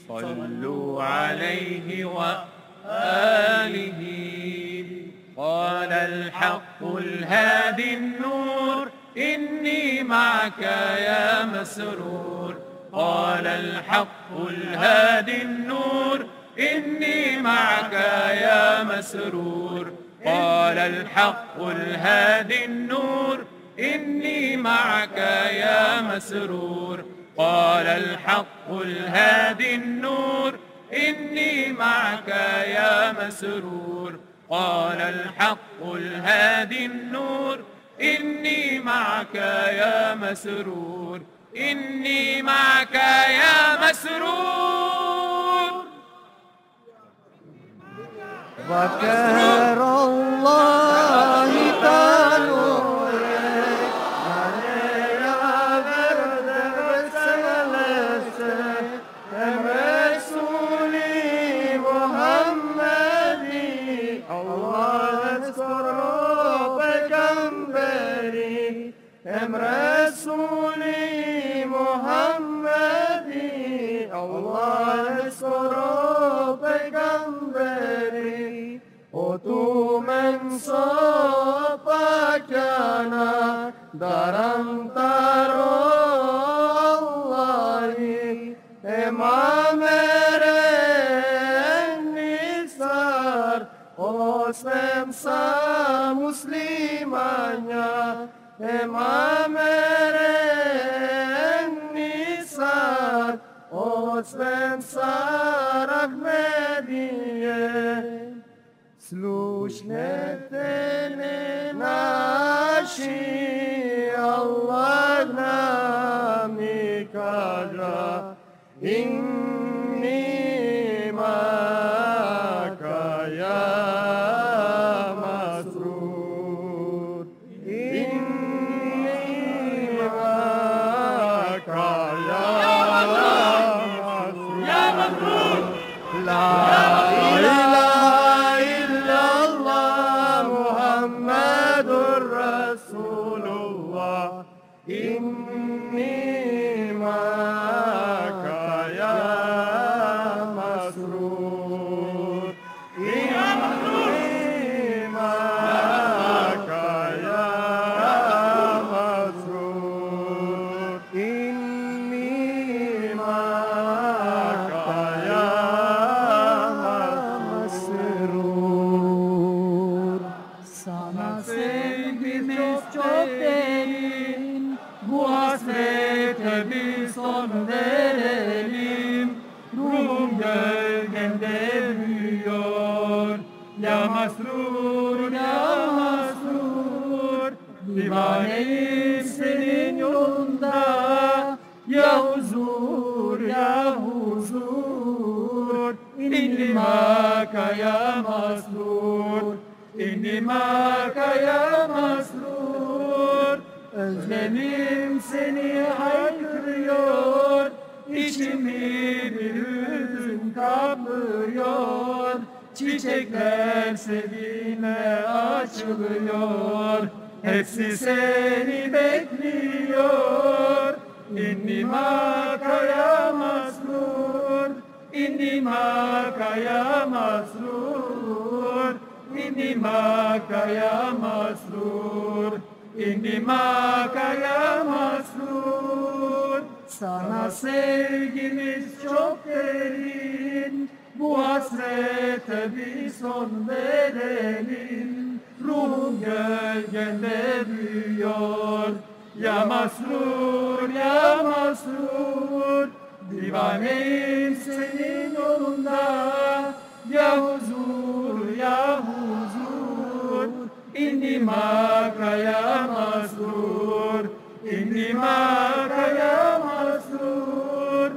صلوا عليه وآله. قال الحق الهادي النور إني معك يا مسرور، قال الحق الهادي النور إني معك يا مسرور، قال الحق الهادي النور إني معك يا مسرور، قال الحق الهادي النور إني معك يا مسرور، قال الحق الهادي النور إني معك يا مسرور، إني معك يا مسرور. وكر الله تنور علينا برد بسلس رسولي محمدي، الله اذكر بجنبري رسولي محمدي، الله اذكر بجنبري، تو من صفاكنا درم ترو الله، امام النسار اسلم سا مسلمانيا، امام النسار اسلم سا رحمديه، Slušajte naši, Allah nam i kaže, inni maka ya masrur, inni maka ya masrur, ya masrur, la ilaha إني معك يا مسرور، إني معك يا مسرور، إني معك يا مسرور. Sana sevgimiz çok derin, bu hasrete bir son verelim. Ruhum gölgende büyüyor, ya masrur Divaneyim senin yolunda, ya huzur, ya huzur. İnni maka ya masrur, inni maka ya masrur. Özlemim seni haykırıyor, içimi bir hüzün kaplıyor. Çiçekler sevinle açılıyor, hepsi seni bekliyor. İnni maka ya masrur, inni maka ya masrur. İnni maka ya masrur, inni maka ya masrur. Sana sevgimiz çok derin, bu hasrete bir son verelim. Ruhum gölgende büyüyor, ya masrur, ya masrur. Divaneyim senin yolunda, ya huzur, ya huzur. İnni maka ya masrur, inni maka ya masrur.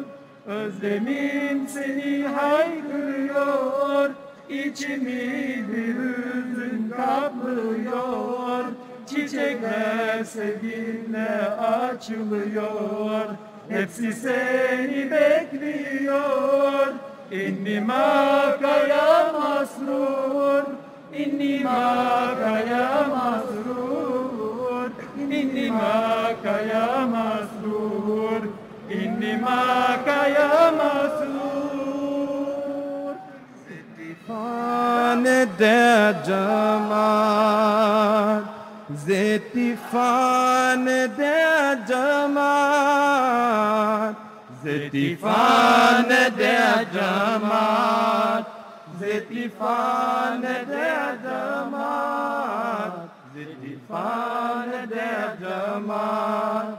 Özlemim seni haykırıyor, içimi bir hüzün kaplıyor. Çiçekler sevginle açılıyor, hepsi seni bekliyor. İnni maka ya masrur, inni maka ya masrur. İnni maka ya masrur, inni maka ya masrur. Zetifan der Cemaat, Zetifan der Cemaat, Zetifan der Cemaat, Zetifan der Cemaat, Zetifan der Cemaat.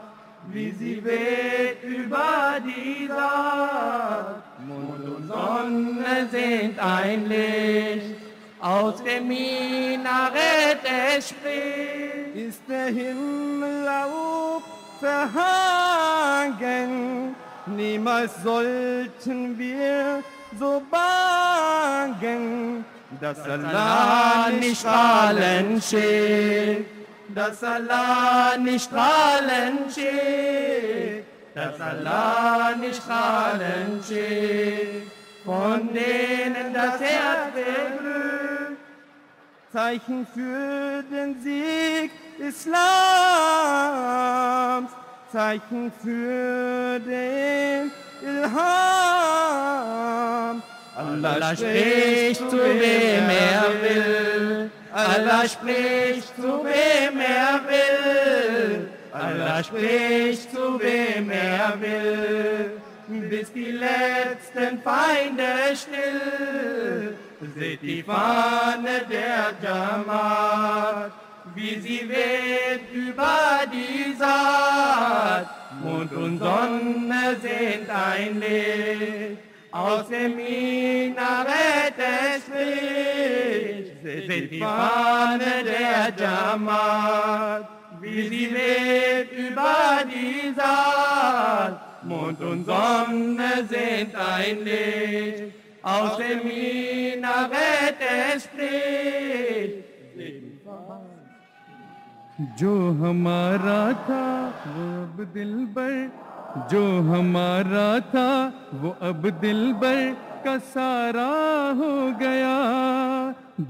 Wie sie weht über die Saat, Mond und Sonne sind ein Licht, aus dem Minarett es spricht. Ist der Himmel auch verhangen, niemals sollten wir so bangen, dass Allah nicht strahlen schickt, dass Allah nicht strahlen schickt, dass Allah nicht strahlen schickt, von denen das Herz beglückt. Zeichen für den Sieg Islams, Zeichen für den Ilham. Allah spricht zu wem er will, Allah spricht zu wem er will, Allah spricht zu wem er will, bis die letzten Feinde still. Seht die Fahne der Jamaat, wie sie weht über die Saat. Mond und Sonne sind ein Licht, aus dem Minarett es spricht. Seht die Fahne der Jamaat, wie sie weht über die Saat. Mond und Sonne sind ein Licht, aus dem Minarett es spricht. جو ہمارا تھا وہ اب دلبر، جو ہمارا تھا وہ اب دلبر کا سارا ہو گیا،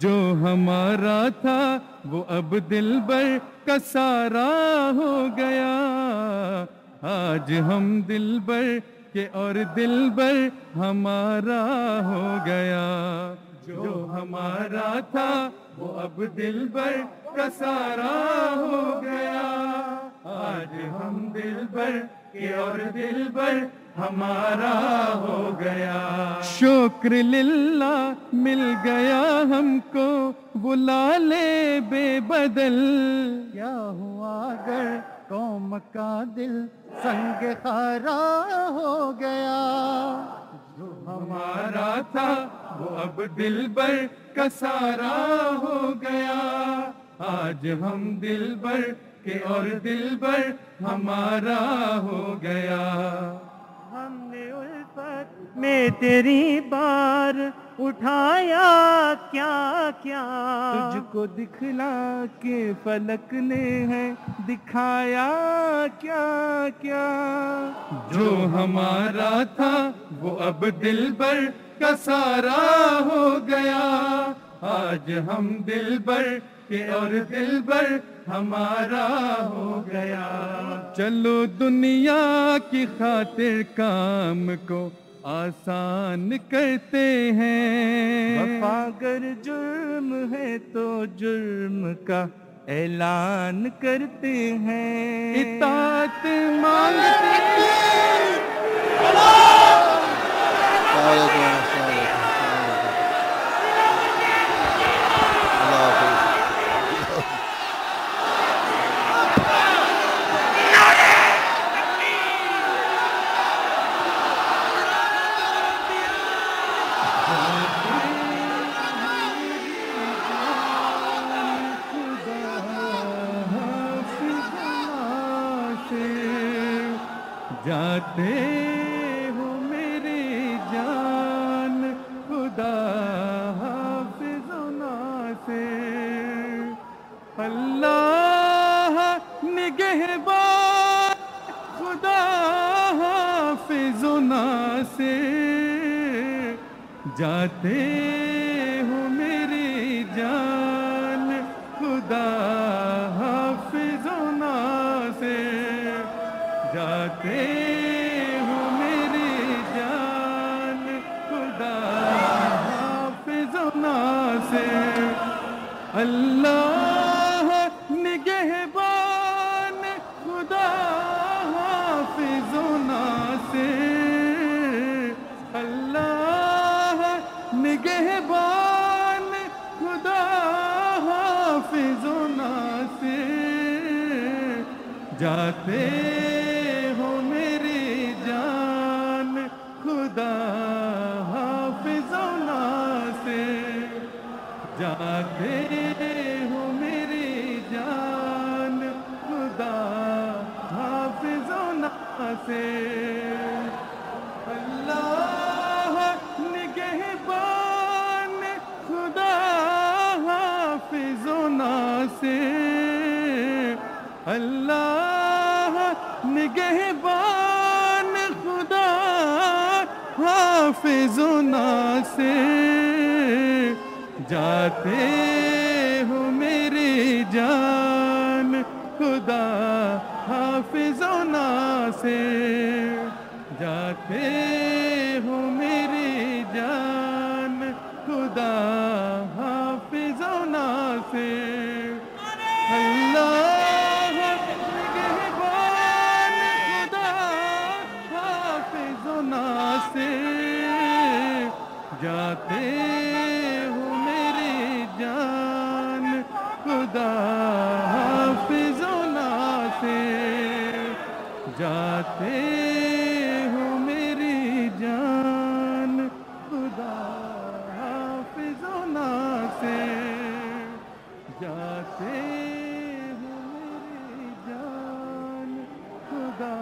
جو ہمارا تھا وہ اب دلبر کا سارا ہو گیا، آج ہم دلبر کے اور دلبر ہمارا ہو گیا، جو ہمارا تھا وہ اب دلبر کا سارا ہو گیا، آج ہم دلبر کے اور دلبر ہمارا ہو گیا۔ شکر للہ مل گیا ہم کو وہ لالے بے بدل، کیا ہوا اگر قوم کا دل سنگ خارا ہو گیا، جو ہمارا تھا وہ اب دلبر کا سارا ہو گیا، آج ہم دلبر کہ اور دلبر ہمارا ہو گیا. ہم نے الفت میں تیری بار اٹھایا کیا کیا. تجھ کو دکھلا کے فلک نے ہے دکھایا کیا کیا. جو ہمارا تھا وہ اب دلبر کا سارا ہو گیا. آج ہم دلبر کے اور دلبر ہمارا ہو گیا. چلو دنیا کی خاطر کام کو آسان کرتے ہیں. وفا اگر جرم ہے تو جرم کا اعلان کرتے ہیں. اطاعت مانگتے ہیں. السلام علیکم. السلام علیکم. اللہ حافظ. جاتے ہو میری جان خدا حافظ و ناصر. اللہ نگہبان خدا حافظ و ناصر. جاتے ہو میری جان خدا حافظ و ناصر. جاتے ہو میری جان خدا حافظ و ناصر. اللہ نگہبان خدا حافظ و ناصر. اللہ نگہبان خدا حافظ و ناصر. جاتے ہو میری جان خدا حافظ و ناصر. جاتے ہو میری جان خدا حافظ و ناصر. اللہ نگہبان خدا حافظ و ناصر. اللہ نگہبان خدا حافظ و ناصر. جاتے ہو میری جان خدا حافظ و ناصر. جاتے ہو میری جان خدا حافظ و ناصر. اللہ نگہبان خدا حافظ و ناصر. جاتے ہو میری جان خدا حافظ و ناصر. جاتے ہو میری جان خدا حافظ و ناصر. جاتے ہو میری جان خدا